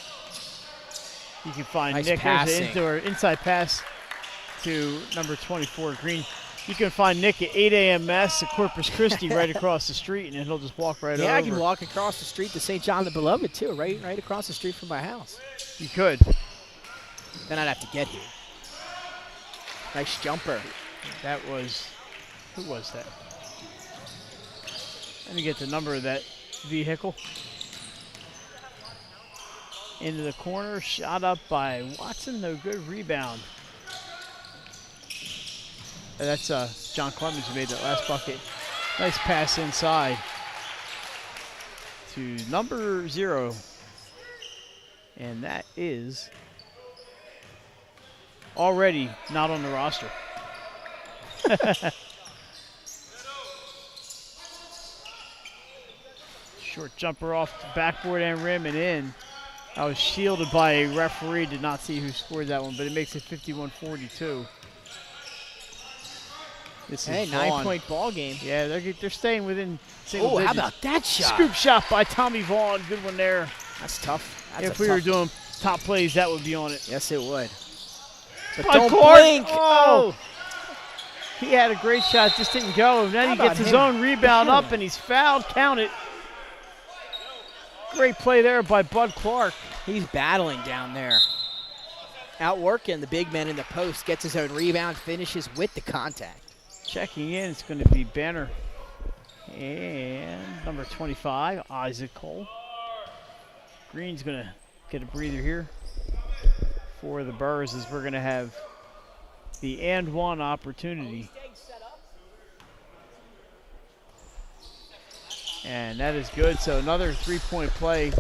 You can find
Nice
Nick.
passing.
There's an inside pass to number 24, Green. You can find Nick at 8 a.m. Mass at Corpus Christi right across the street, and then he'll just walk right over.
Yeah, I can walk across the street to St. John the Beloved, too, right across the street from my house.
You could.
Then I'd have to get here. Nice jumper.
That was, who was that? Let me get the number of that vehicle. Into the corner, shot up by Watson, no good, rebound. That's John Clemens who made that last bucket. Nice pass inside to number 0. And that is already not on the roster. Short jumper off the backboard and rim and in. I was shielded by a referee, did not see who scored that one, but it makes it 51-42. This is
9-point ball game.
Yeah, they're staying within single
Oh, how
digits.
about that shot?
Scoop shot by Tommy Vaughn. Good one there.
That's tough. That's
If we were doing top plays, that would be on it.
Yes, it would. But
By
don't
Clark.
blink.
Oh! He had a great shot, just didn't go. And then
How
he gets
about
his
him?
own rebound up, and he's fouled. Count it. Great play there by Bud Clark.
He's battling down there. Outworking the big man in the post. Gets his own rebound. Finishes with the contact.
Checking in, it's going to be Banner. And number 25, Isaac Cole. Green's going to get a breather here for the Burrs as we're going to have the and one opportunity. And that is good. So another 3-point play,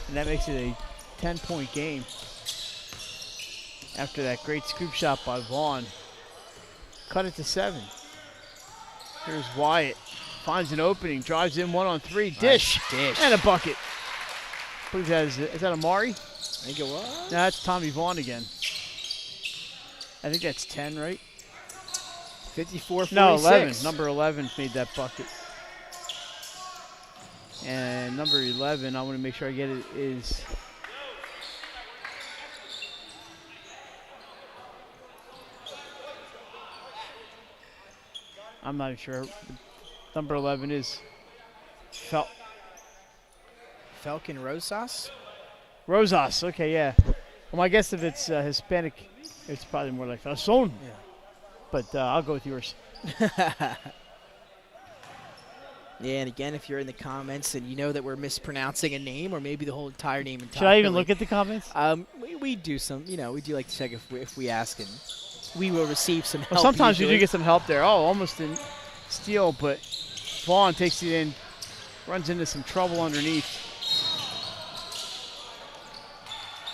and that makes it a 10-point game. After that great scoop shot by Vaughn. Cut it to 7. Here's Wyatt. Finds an opening, drives in 1-on-3. Dish.
Dish.
And a bucket. I believe that is that Amari?
I think it was.
No, that's Tommy Vaughn again. I think that's 10, right?
54-46.
No, 11. Number 11 made that bucket. And number 11, I want to make sure I get it, is I'm not sure. Number 11 is
Falcon Rosas?
Rosas. Okay, yeah. Well, I guess if it's Hispanic, it's probably more like Falcon.
Yeah.
But I'll go with yours.
Yeah, and again, if you're in the comments and you know that we're mispronouncing a name or maybe the whole entire name entirely.
Should I even look at the comments?
We do some, we do like to check if we ask, and we will receive some help.
Well, sometimes
usually.
you do get some help there. Oh, almost didn't steal, but Vaughn takes it in, runs into some trouble underneath.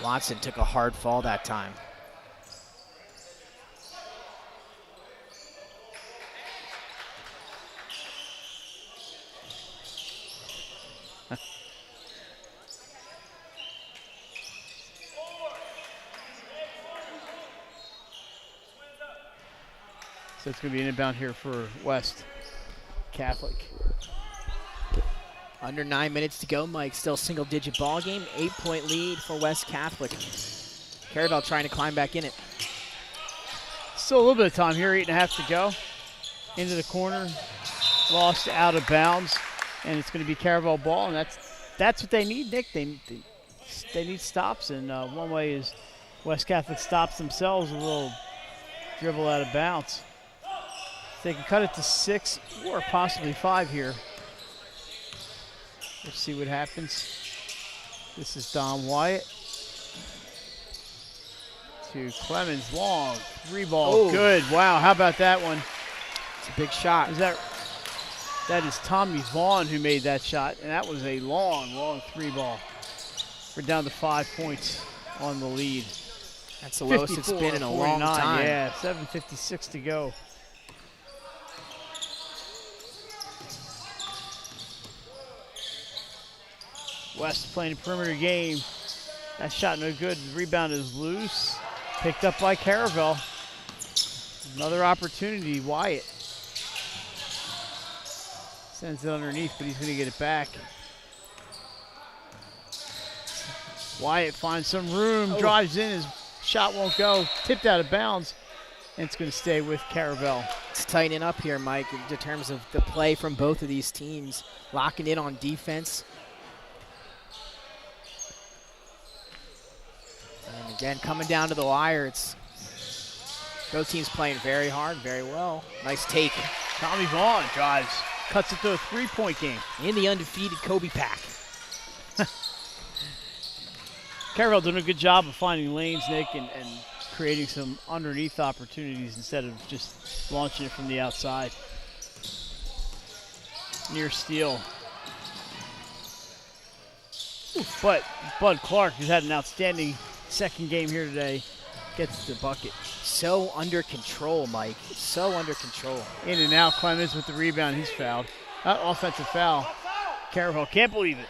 Watson took a hard fall that time.
So it's going to be an inbound here for West Catholic.
Under 9 minutes to go, Mike. Still single-digit ball game. 8-point lead for West Catholic. Caravel trying to climb back in it.
Still a little bit of time here. 8.5 to go. Into the corner. Lost out of bounds. And it's going to be Caravel ball. And that's what they need, Nick. They need stops. And one way is West Catholic stops themselves. A little dribble out of bounds. They can cut it to 6 or possibly 5 here. Let's see what happens. This is Dom Wyatt. To Clemens, long 3-ball.
Oh.
Good. Wow, how about that one?
It's a big shot.
That is Tommy Vaughn who made that shot, and that was a long 3-ball. We're down to 5 points on the lead.
That's the lowest it's been in a long time.
Yeah, 7:56 to go. West playing a perimeter game. That shot no good. The rebound is loose. Picked up by Caravel. Another opportunity. Wyatt sends it underneath, but he's going to get it back. Wyatt finds some room, drives in, his shot won't go. Tipped out of bounds, and it's going to stay with Caravel.
It's tightening up here, Mike, in terms of the play from both of these teams. Locking in on defense. And again, coming down to the wire, it's both teams playing very hard, very well. Nice take.
Tommy Vaughn drives, cuts it to a 3-point game.
In the undefeated Kobe pack.
Caravel doing a good job of finding lanes, Nick, and creating some underneath opportunities instead of just launching it from the outside. Near steal. But Bud Clark, who's had an outstanding second game here today, gets the bucket.
So under control, Mike. So under control.
In and out, Clemens with the rebound. He's fouled. Offensive foul. Caravel can't believe it.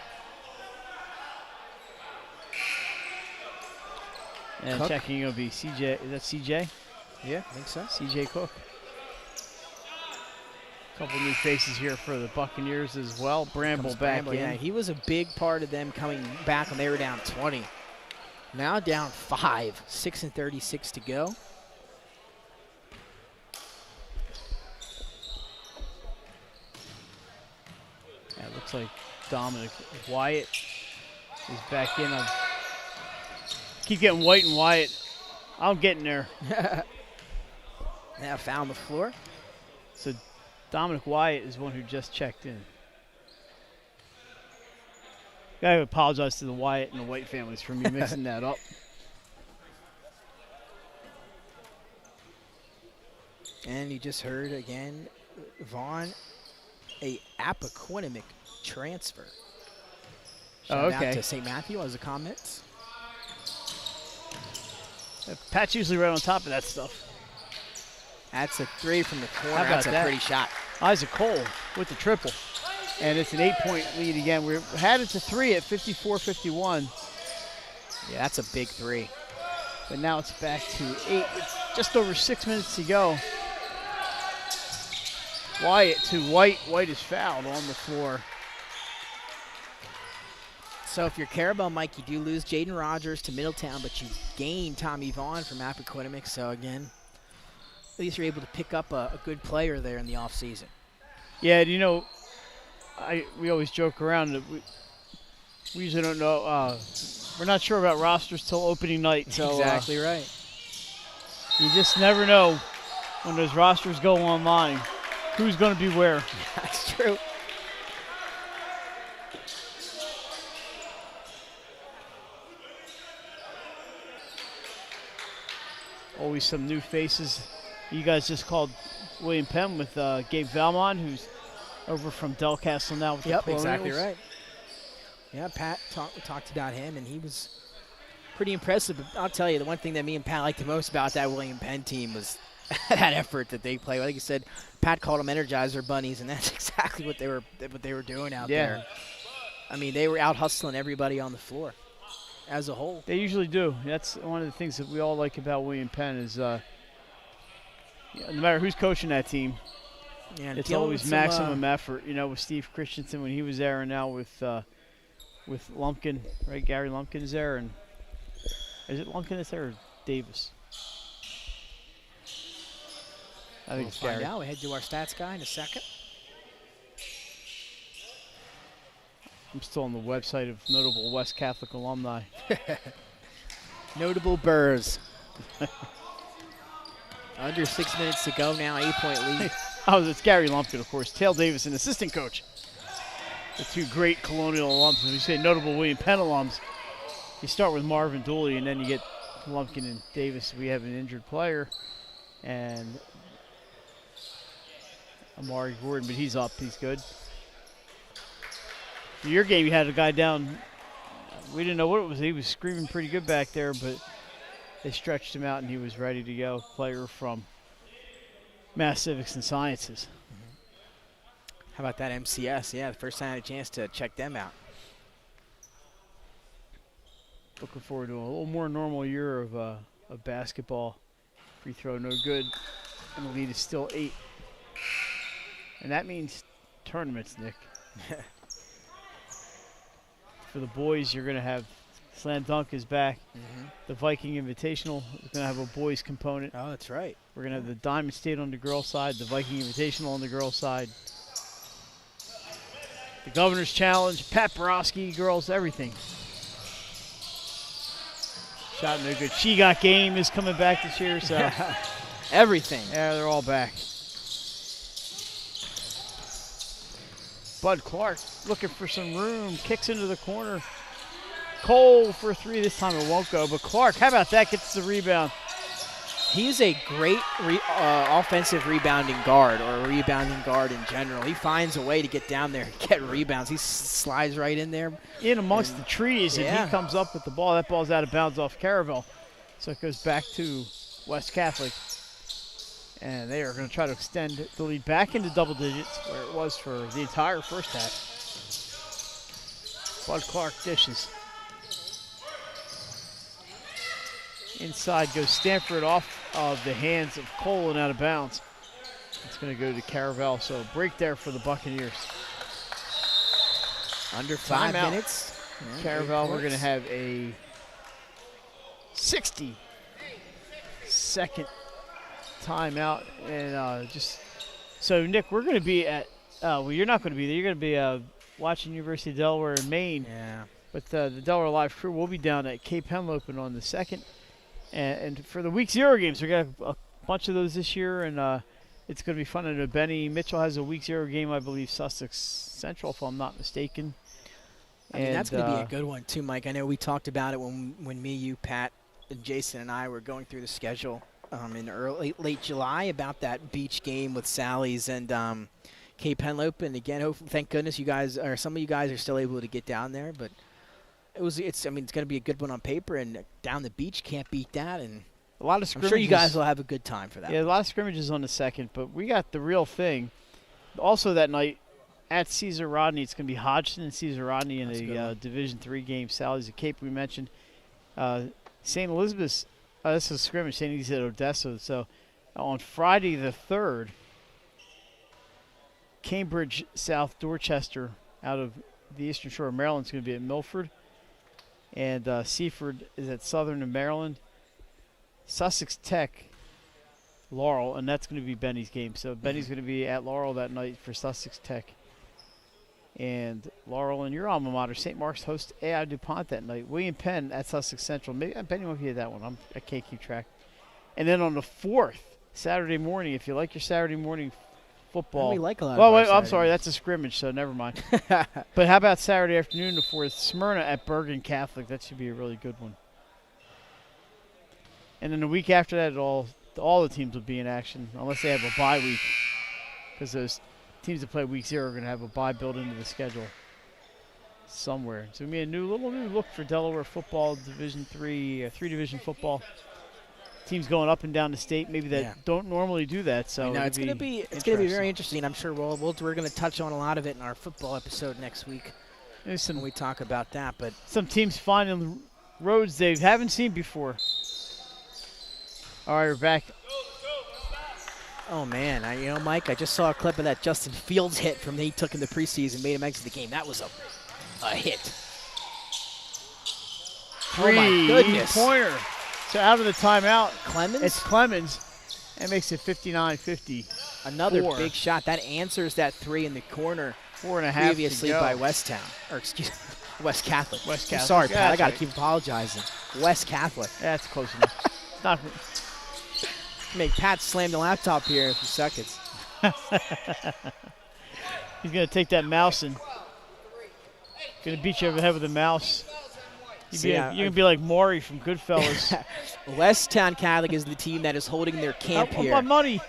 And
Cook.
checking will be CJ. Is that CJ?
Yeah, I think so.
CJ Cook. Couple new faces here for the Buccaneers as well. Bramble back in.
Yeah, he was a big part of them coming back when they were down 20. Now down 5, 6:36 to go.
Yeah, it looks like Dominic Wyatt is back in. I keep getting White and Wyatt. I'm getting there.
Now found the floor.
So Dominic Wyatt is one who just checked in. Gotta apologize to the Wyatt and the White families for me mixing that up.
And you just heard again, Vaughn, a Appoquinimink transfer. Shout
okay.
out to St. Matthew as a comment.
Pat's usually right on top of that stuff.
That's a 3 from the corner.
How about
That's a
that?
pretty shot.
Isaac Cole with the triple. And it's an 8-point lead again. We had it to 3 at 54-51.
Yeah, that's a big 3.
But now it's back to 8 with just over 6 minutes to go. Wyatt to White. White is fouled on the floor.
So if you're Caravel, Mike, you do lose Jaden Rogers to Middletown, but you gain Tommy Vaughn from Appoquinimink. So again, at least you're able to pick up a good player there in the offseason.
Yeah, you know, we always joke around that we usually don't know. We're not sure about rosters till opening night. So,
exactly right.
You just never know when those rosters go online who's going to be where.
That's true.
Always some new faces. You guys just called William Penn with Gabe Valmont, who's over from Delcastle now with the Colonials.
Exactly right. Yeah, Pat talked about him, and he was pretty impressive. But I'll tell you, the one thing that me and Pat liked the most about that William Penn team was that effort that they played. Like you said, Pat called them Energizer Bunnies, and that's exactly what they were doing out there. I mean, they were out hustling everybody on the floor as a whole.
They usually do. That's one of the things that we all like about William Penn is no matter who's coaching that team, it's always maximum effort. You know, with Steve Christensen when he was there, and now with Lumpkin, right? Gary Lumpkin is there, and is it Lumpkin that's there or Davis? I think it's Gary.
Find out. We head to our stats guy in a second.
I'm still on the website of notable West Catholic alumni.
Notable Burrs. Under 6 minutes to go now, 8-point lead.
Oh, it's Gary Lumpkin, of course. Tail Davis, an assistant coach. The two great Colonial alums. When you say notable William Penn alums, you start with Marvin Dooley, and then you get Lumpkin and Davis. We have an injured player, and Amari Gordon, but he's up. He's good. For your game, you had a guy down. We didn't know what it was. He was screaming pretty good back there, but they stretched him out, and he was ready to go. Player from Mass Civics and Sciences.
How about that MCS? Yeah, the first time I had a chance to check them out.
Looking forward to a little more normal year of basketball. Free throw, no good. And the lead is still 8. And that means tournaments, Nick. For the boys, you're going to have Slam Dunk is back. The Viking Invitational is going to have a boys component.
Oh, that's right.
We're going to have the Diamond State on the girls' side, the Viking Invitational on the girls' side. The Governor's Challenge, Pat Borowski, girls, everything. Shot no good. She Got Game is coming back this year, so.
Everything.
Yeah, they're all back. Bud Clark looking for some room, kicks into the corner. Cole for 3, this time it won't go, but Clark, how about that, gets the rebound.
He's a great offensive rebounding guard, or a rebounding guard in general. He finds a way to get down there and get rebounds. He slides right in there.
In amongst the trees, and he comes up with the ball. That ball's out of bounds off Caravel. So it goes back to West Catholic. And they are going to try to extend the lead back into double digits, where it was for the entire first half. Bud Clark dishes. Inside goes Stanford off of the hands of Cole and out of bounds. It's going to go to Caravel, so a break there for the Buccaneers.
Under 5 minutes.
Caravel, we're going to have a 60-second timeout. And so, Nick, we're going to be at well, you're not going to be there. You're going to be watching University of Delaware in Maine.
Yeah.
But the Delaware Live crew will be down at Cape Henlopen on the 2nd. And for the Week 0 games, we're going to have a bunch of those this year, and it's going to be fun. I know Benny Mitchell has a Week 0 game, I believe, Sussex Central, if I'm not mistaken.
I mean, that's going to be a good one, too, Mike. I know we talked about it when me, you, Pat, and Jason and I were going through the schedule in late July about that beach game with Sally's and Cape Henlope. And, again, thank goodness some of you guys are still able to get down there. But it's going to be a good one on paper, and down the beach, can't beat that. And
a lot of scrimmages.
I'm sure you guys will have a good time for that.
Yeah, a lot of scrimmages on the second, but we got the real thing. Also that night, at Caesar Rodney, it's going to be Hodgson and Caesar Rodney in a Division III game. Sally's at Cape, we mentioned. St. Elizabeth's, this is a scrimmage, St. Elizabeth's at Odessa. So on Friday the 3rd, Cambridge South Dorchester out of the Eastern Shore of Maryland is going to be at Milford. And Seaford is at Southern in Maryland. Sussex Tech, Laurel, and that's going to be Benny's game. So Benny's going to be at Laurel that night for Sussex Tech. And Laurel and your alma mater, St. Mark's, host AI DuPont that night. William Penn at Sussex Central. Maybe Benny won't be at that one. I can't keep track. And then on the 4th, Saturday morning, if you like your Saturday morning football.
We like a lot
well, I'm sorry, that's a scrimmage, so never mind. But how about Saturday afternoon, the 4th, Smyrna at Bergen Catholic. That should be a really good one. And then the week after that, all the teams will be in action, unless they have a bye week, because those teams that play week 0 are going to have a bye built into the schedule somewhere. So it's going to be a little new look for Delaware football, Division 3, 3-division football. Teams going up and down the state, maybe that don't normally do that. So
it's going to be very interesting. I'm sure we're going to touch on a lot of it in our football episode next week when we talk about that. But
some teams finding roads they haven't seen before. All right, we're back.
Oh, man. Mike, I just saw a clip of that Justin Fields hit from he took in the preseason, made him exit the game. That was a hit. Oh, my goodness.
Pointer. So out of the timeout,
Clemens?
It's Clemens. That makes it 59-50.
Another big shot. That answers that 3 in the corner
4.5
previously by West Catholic.
West Catholic.
I'm sorry, Pat. I got to keep apologizing. West Catholic.
That's close enough. Not
make Pat slam the laptop here in a few seconds.
He's going to take that mouse and going to beat you over the head with a mouse. You're going to be like Maury from Goodfellas.
Westtown Catholic is the team that is holding their camp here.
My money.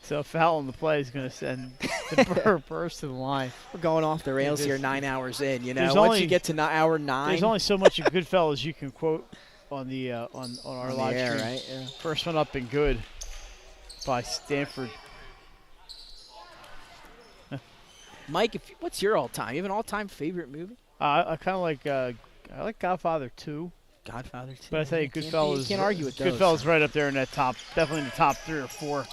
So a foul on the play is going to send the Burrs to the line.
We're going off the rails here 9 hours in. Once you get to hour 9.
There's only so much of Goodfellas you can quote on the on our live stream.
Right? Yeah.
First one up and good by Stanford.
Mike, what's your all-time? You have an all-time favorite movie?
I kind of like I like Godfather 2.
Godfather 2.
But I tell you, Goodfellas.
You can't argue with those.
Goodfellas right up there in that top, definitely in the top 3 or 4.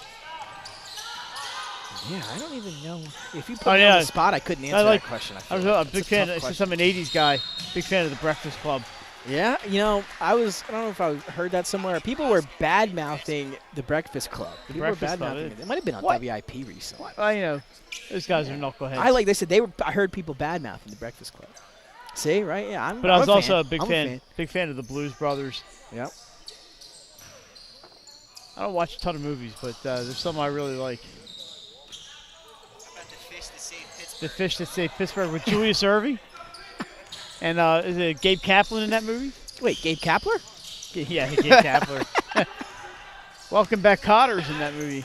Yeah, I don't even know. If you put me on the spot, I couldn't answer that question.
I was a big fan. Since I'm an 80s guy, big fan of The Breakfast Club.
Yeah, I don't know if I heard that somewhere. People were bad-mouthing The Breakfast Club.
The Breakfast Club.
It might have been on WIP recently.
Well, those guys are knuckleheads.
I heard people bad-mouthing The Breakfast Club. See, right? Yeah,
But I was also a big fan of the Blues Brothers.
Yep.
I don't watch a ton of movies, but there's some I really like. The Fish That Saved Pittsburgh with Julius Erving. And is it Gabe Kaplan in that movie?
Wait, Gabe Kapler?
Yeah, Gabe Kapler. Welcome Back Cotter's in that movie.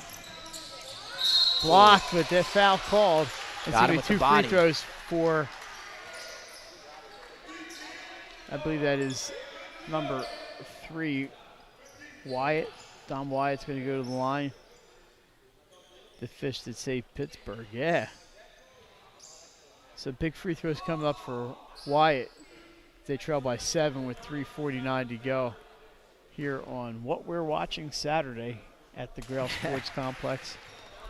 Blocked with that foul called. It's going to be 2 free throws for, I believe that is number 3, Wyatt. Dom Wyatt's going to go to the line. The Fish That Saved Pittsburgh, yeah. So big free throws coming up for Wyatt. They trail by 7 with 3:49 to go here on what we're watching Saturday at the Grail Sports Complex.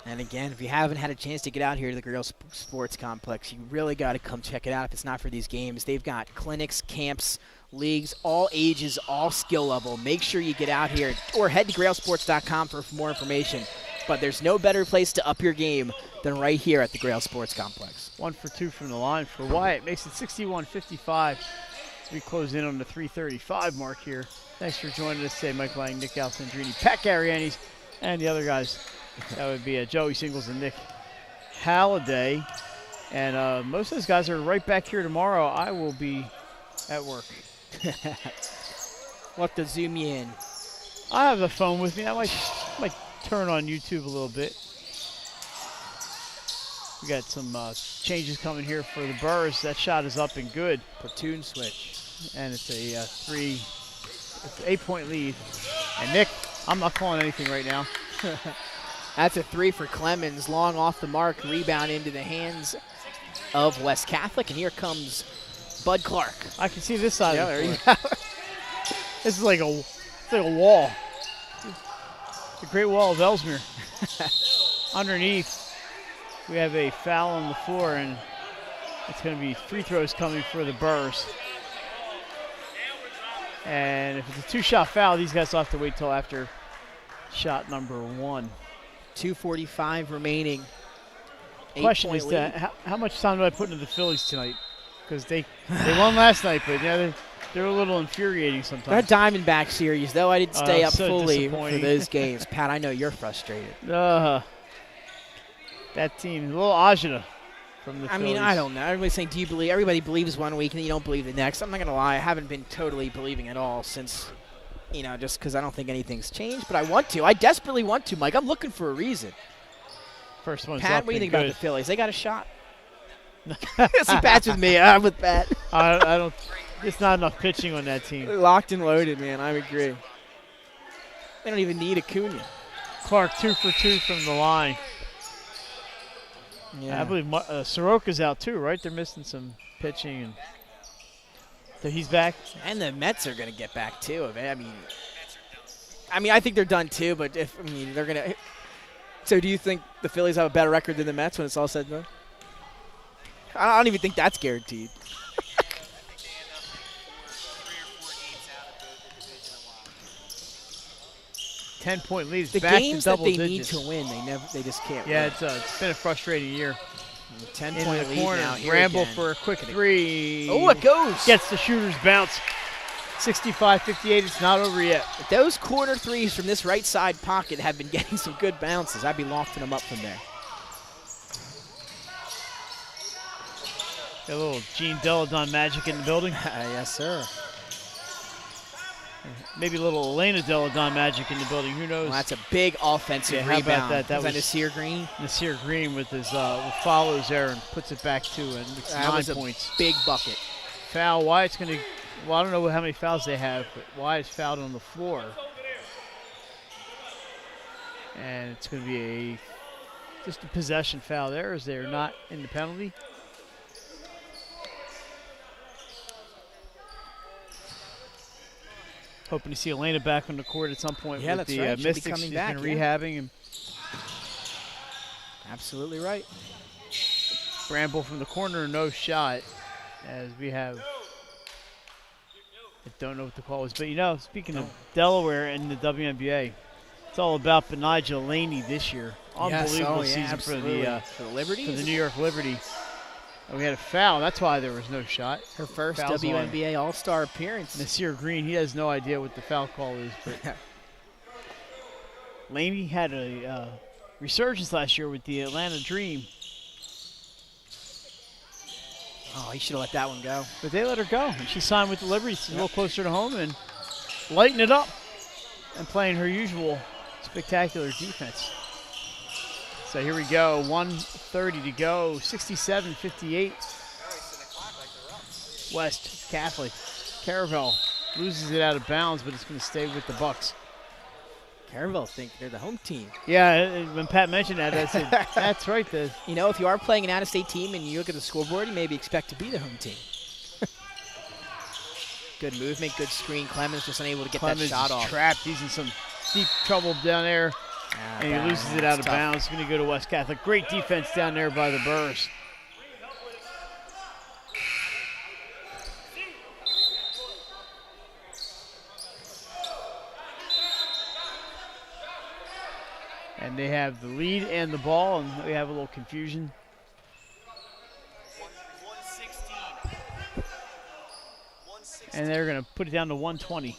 And again, if you haven't had a chance to get out here to the Grail Sports Complex, you really got to come check it out if it's not for these games. They've got clinics, camps, leagues, all ages, all skill level. Make sure you get out here or head to grailsports.com for more information. But there's no better place to up your game than right here at the Grail Sports Complex.
1 for 2 from the line for Wyatt. Makes it 61-55. We close in on the 3:35 mark here. Thanks for joining us today. Mike Lang, Nick Alessandrini, Pat Garianis. And the other guys, that would be Joey Singles and Nick Halliday. And most of those guys are right back here tomorrow. I will be at work.
We'll have to zoom you in.
I have the phone with me. I might turn on YouTube a little bit. We got some changes coming here for the Burrs. That shot is up and good.
Platoon switch.
And it's a 8-point lead. And Nick, I'm not calling anything right now.
That's a 3 for Clemens. Long off the mark. Rebound into the hands of West Catholic. And here comes Bud Clark.
I can see this side of
there
the
you
floor.
go.
This is like a wall. The Great Wall of Ellesmere. Underneath, we have a foul on the floor, and it's going to be free throws coming for the Burrs. And if it's a 2-shot foul, these guys will have to wait till after shot number 1.
2:45 remaining.
Question is how much time do I put into the Phillies tonight? Because they won last night, but they're a little infuriating sometimes.
That Diamondback series, though, I didn't stay up
so
fully for
disappointing.
those games. Pat, I know you're frustrated.
That team, a little agita from the
I
Phillies.
mean, I don't know. Everybody's saying, do you believe? Everybody believes one week and you don't believe the next. I'm not going to lie. I haven't been totally believing at all since, just because I don't think anything's changed. But I want to. I desperately want to, Mike. I'm looking for a reason.
First one's
Pat,
up
what do you
and
think about
good.
the Phillies? They got a shot? See, Pat's with me. I'm with Pat.
I don't. There's not enough pitching on that team.
Locked and loaded, man. I agree. They don't even need Acuna.
Clark 2 for 2 from the line.
Yeah.
I believe Soroka's out too, right? They're missing some pitching, and so he's back.
And the Mets are going to get back too. I mean, I think they're done too. But they're going to. So, do you think the Phillies have a better record than the Mets when it's all said and done? I don't even think that's guaranteed.
10-point lead.
The
Back
games
to
that
double
they
digits.
need to win, they just can't.
Yeah,
win.
it's been a frustrating year.
10-point
In the
lead
corner,
now. Here
Bramble
again.
for a quick 3.
Oh, it goes.
Gets the shooter's bounce. 65-58. It's not over yet.
Those corner threes from this right side pocket have been getting some good bounces. I'd be lofting them up from there.
Got a little Gene Deladon magic in the building.
Yes, sir.
Maybe a little Elena Deladon magic in the building. Who knows?
Well, that's a big offensive
how
rebound.
about that? That
was
was
Nasir Green.
Nasir Green with his follows there and puts it back to and it's
That
9
was a
points.
big bucket.
Foul. Wyatt's going to. Well, I don't know how many fouls they have, but Wyatt's fouled on the floor. And it's going to be just a possession foul there, as they're not in the penalty. Hoping to see Elena back on the court at some point
Yeah,
with
that's
the
right. She'll be
Mystics.
coming
She's
back,
been
yeah.
rehabbing. And
Absolutely right.
Bramble from the corner, no shot, as we have. I don't know what the call was, but speaking of Delaware and the WNBA, it's all about Benija Laney this year. Unbelievable season for
the Liberty.
the New York Liberty. And we had a foul. That's why there was no shot.
Her first
Fouls on
WNBA All-Star appearance.
Nasir Green, he has no idea what the foul call is, but Laney had a resurgence last year with the Atlanta Dream.
Oh, he should have let that one go.
But they let her go, and she signed with the Liberty. She's a little closer to home and lighting it up and playing her usual spectacular defense. So here we go, 1:30 to go, 67-58. West Catholic. Caravel loses it out of bounds, but it's going to stay with the Bucks.
Caravel think they're the home team.
Yeah, when Pat mentioned that, I said, that's right.
If you are playing an out-of-state team and you look at the scoreboard, you maybe expect to be the home team. Good movement, good screen. Clemens just unable to get
Clemens
that shot
is
off.
trapped. He's in some deep trouble down there, and he loses it out of
tough.
bounds. Going to go to West Catholic. Great defense down there by the Burrs. And they have the lead and the ball, and we have a little confusion. 116. And they're going to put it down to 120.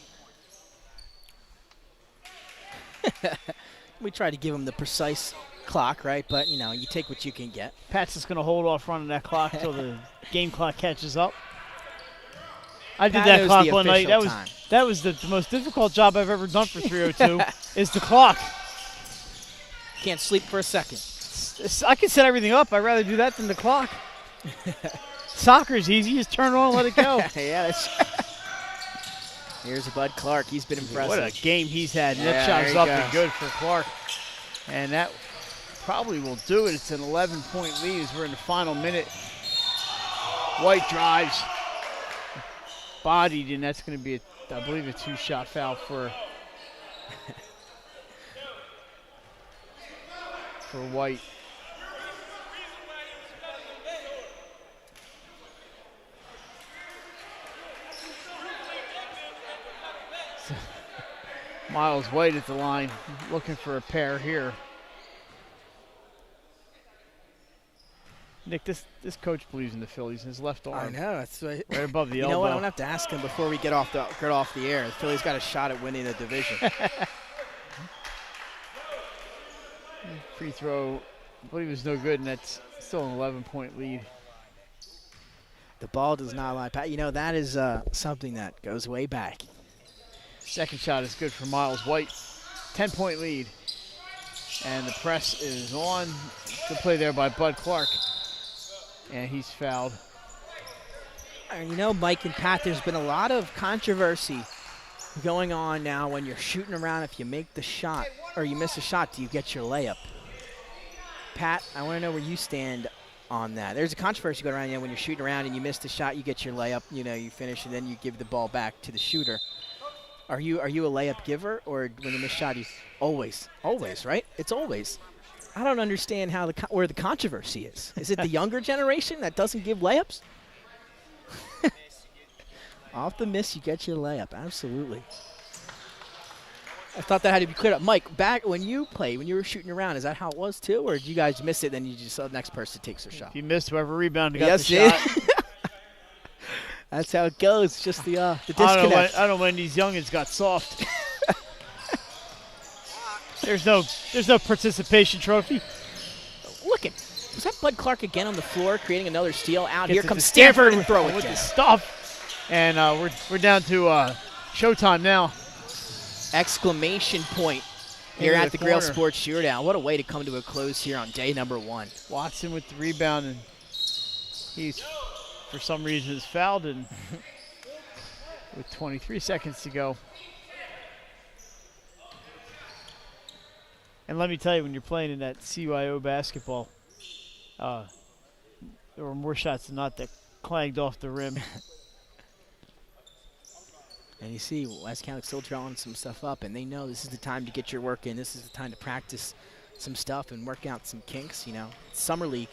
We tried to give him the precise clock, right? But, you know, you take what you can get.
Pat's just going to hold off running that clock until the game clock catches up. I did that clock one night. That was the most difficult job I've ever done for 302 is the clock.
Can't sleep for a second.
I can set everything up. I'd rather do that than the clock. Soccer's easy. Just turn it on and let it go.
Yeah, that's Here's Bud Clark. He's been impressive.
What a game he's had.
Yeah,
Net shot's up and good for Clark. And that probably will do it. It's an 11-point lead as we're in the final minute. White drives. Bodied, and that's going to be, I believe, a 2-shot foul for White. Miles White at the line, looking for a pair here. Nick, this coach believes in the Phillies in his left arm.
I know. That's right
above the elbow.
You know what? I'm going to have to ask him before we get off the air. The Phillies got a shot at winning the division.
Free throw, I believe, was no good, and that's still an 11-point lead.
The ball does not lie. Pat, you know, that is something that goes way back.
Second shot is good for Miles White. 10-point lead. And the press is on. Good play there by Bud Clark. And he's fouled.
And you know, Mike and Pat, there's been a lot of controversy going on now when you're shooting around. If you make the shot or you miss a shot, do you get your layup? Pat, I want to know where you stand on that. There's a controversy going around, you know, when you're shooting around and you miss the shot, you get your layup, you know, you finish, and then you give the ball back to the shooter. Are you a layup giver, or when you miss a shot, you always, right? It's always. I don't understand how where the controversy is. Is it the younger generation that doesn't give layups? Off the miss, you get your layup. Absolutely. I thought that had to be cleared up. Mike, back when you played, when you were shooting around, is that how it was too, or did you guys miss it, then you just the next person takes their shot?
If you missed, whoever rebounded got the shot.
That's how it goes. Just the disconnect.
I don't know when these youngins got soft. There's no participation trophy.
Look at, was that Bud Clark again on the floor creating another steal? Here comes Stanford and throw it
with
down.
The stuff. And we're down to showtime now.
Exclamation point here at the Grail Sports Shootout. What a way to come to a close here on day number 1.
Watson with the rebound, and he's, for some reason, is fouled, and with 23 seconds to go. And let me tell you, when you're playing in that CYO basketball, there were more shots than not that clanged off the rim.
And you see West County still drawing some stuff up, and they know this is the time to get your work in. This is the time to practice some stuff and work out some kinks, you know. It's Summer League,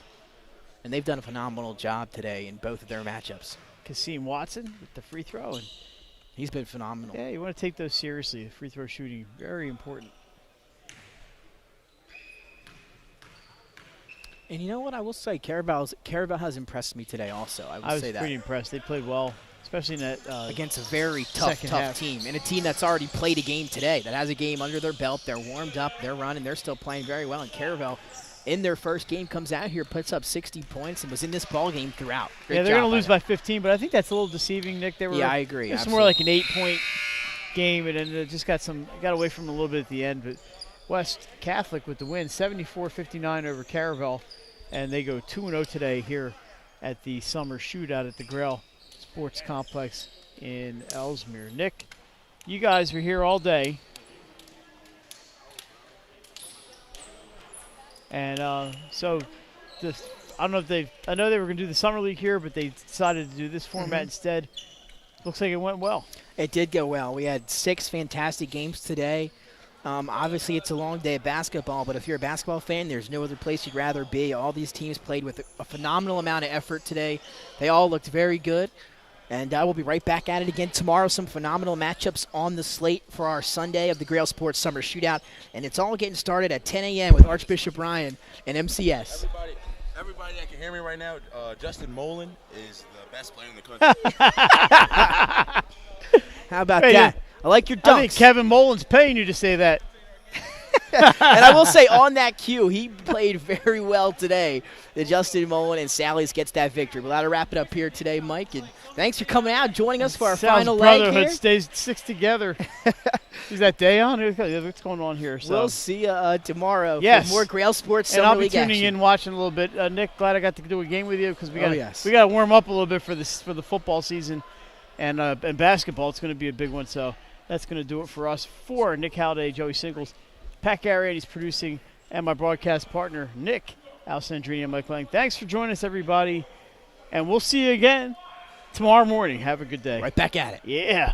and they've done a phenomenal job today in both of their matchups.
Kasim Watson with the free throw. And
he's been phenomenal.
Yeah, you want to take those seriously. The free throw shooting, very important.
And you know what I will say, Caravel has impressed me today also. I will say that.
I was pretty impressed. They played well, especially in that
against a very tough team, and a team that's already played a game today, that has a game under their belt. They're warmed up, they're running, they're still playing very well. And Caravel, in their first game, comes out here, puts up 60 points, and was in this ball game throughout.
Great they're going to lose by 15, but I think that's a little deceiving, Nick.
I agree.
It's more like an 8-point game, and then it just got away from them a little bit at the end. But West Catholic with the win, 74-59 over Caravel, and they go 2-0 today here at the summer shootout at the Grail Sports Complex in Ellesmere. Nick, you guys were here all day. And so I don't know if I know they were going to do the Summer League here, but they decided to do this format instead. Looks like it went well.
It did go well. We had 6 fantastic games today. Obviously, it's a long day of basketball, but if you're a basketball fan, there's no other place you'd rather be. All these teams played with a phenomenal amount of effort today. They all looked very good. And we'll be right back at it again tomorrow. Some phenomenal matchups on the slate for our Sunday of the Grail Sports Summer Shootout. And it's all getting started at 10 a.m. with Archbishop Ryan and MCS.
Everybody that can hear me right now, Justin Mullen is the best player in the country.
How about that? I like your dunks.
I think Kevin Mullen's paying you to say that.
And I will say, on that cue, he played very well today. The Justin Mullen and Sally's gets that victory. We'll have to wrap it up here today, Mike. And thanks for coming out, joining us for our final leg
brotherhood
here.
sticks together. Is that day on? What's going on here? So.
We'll see you tomorrow
Yes.
for more Grail Sports
And
Summer
I'll be
League
tuning
action.
in, watching a little bit. Nick, glad I got to do a game with you because we got
yes.
to warm up a little bit for the football season, and basketball. It's going to be a big one. So that's going to do it for us. For Nick Halliday, Joey Singles, Pat Gary, he's producing, and my broadcast partner Nick Alessandrini and Mike Lang. Thanks for joining us, everybody, and we'll see you again tomorrow morning. Have a good day.
Right back at it.
Yeah.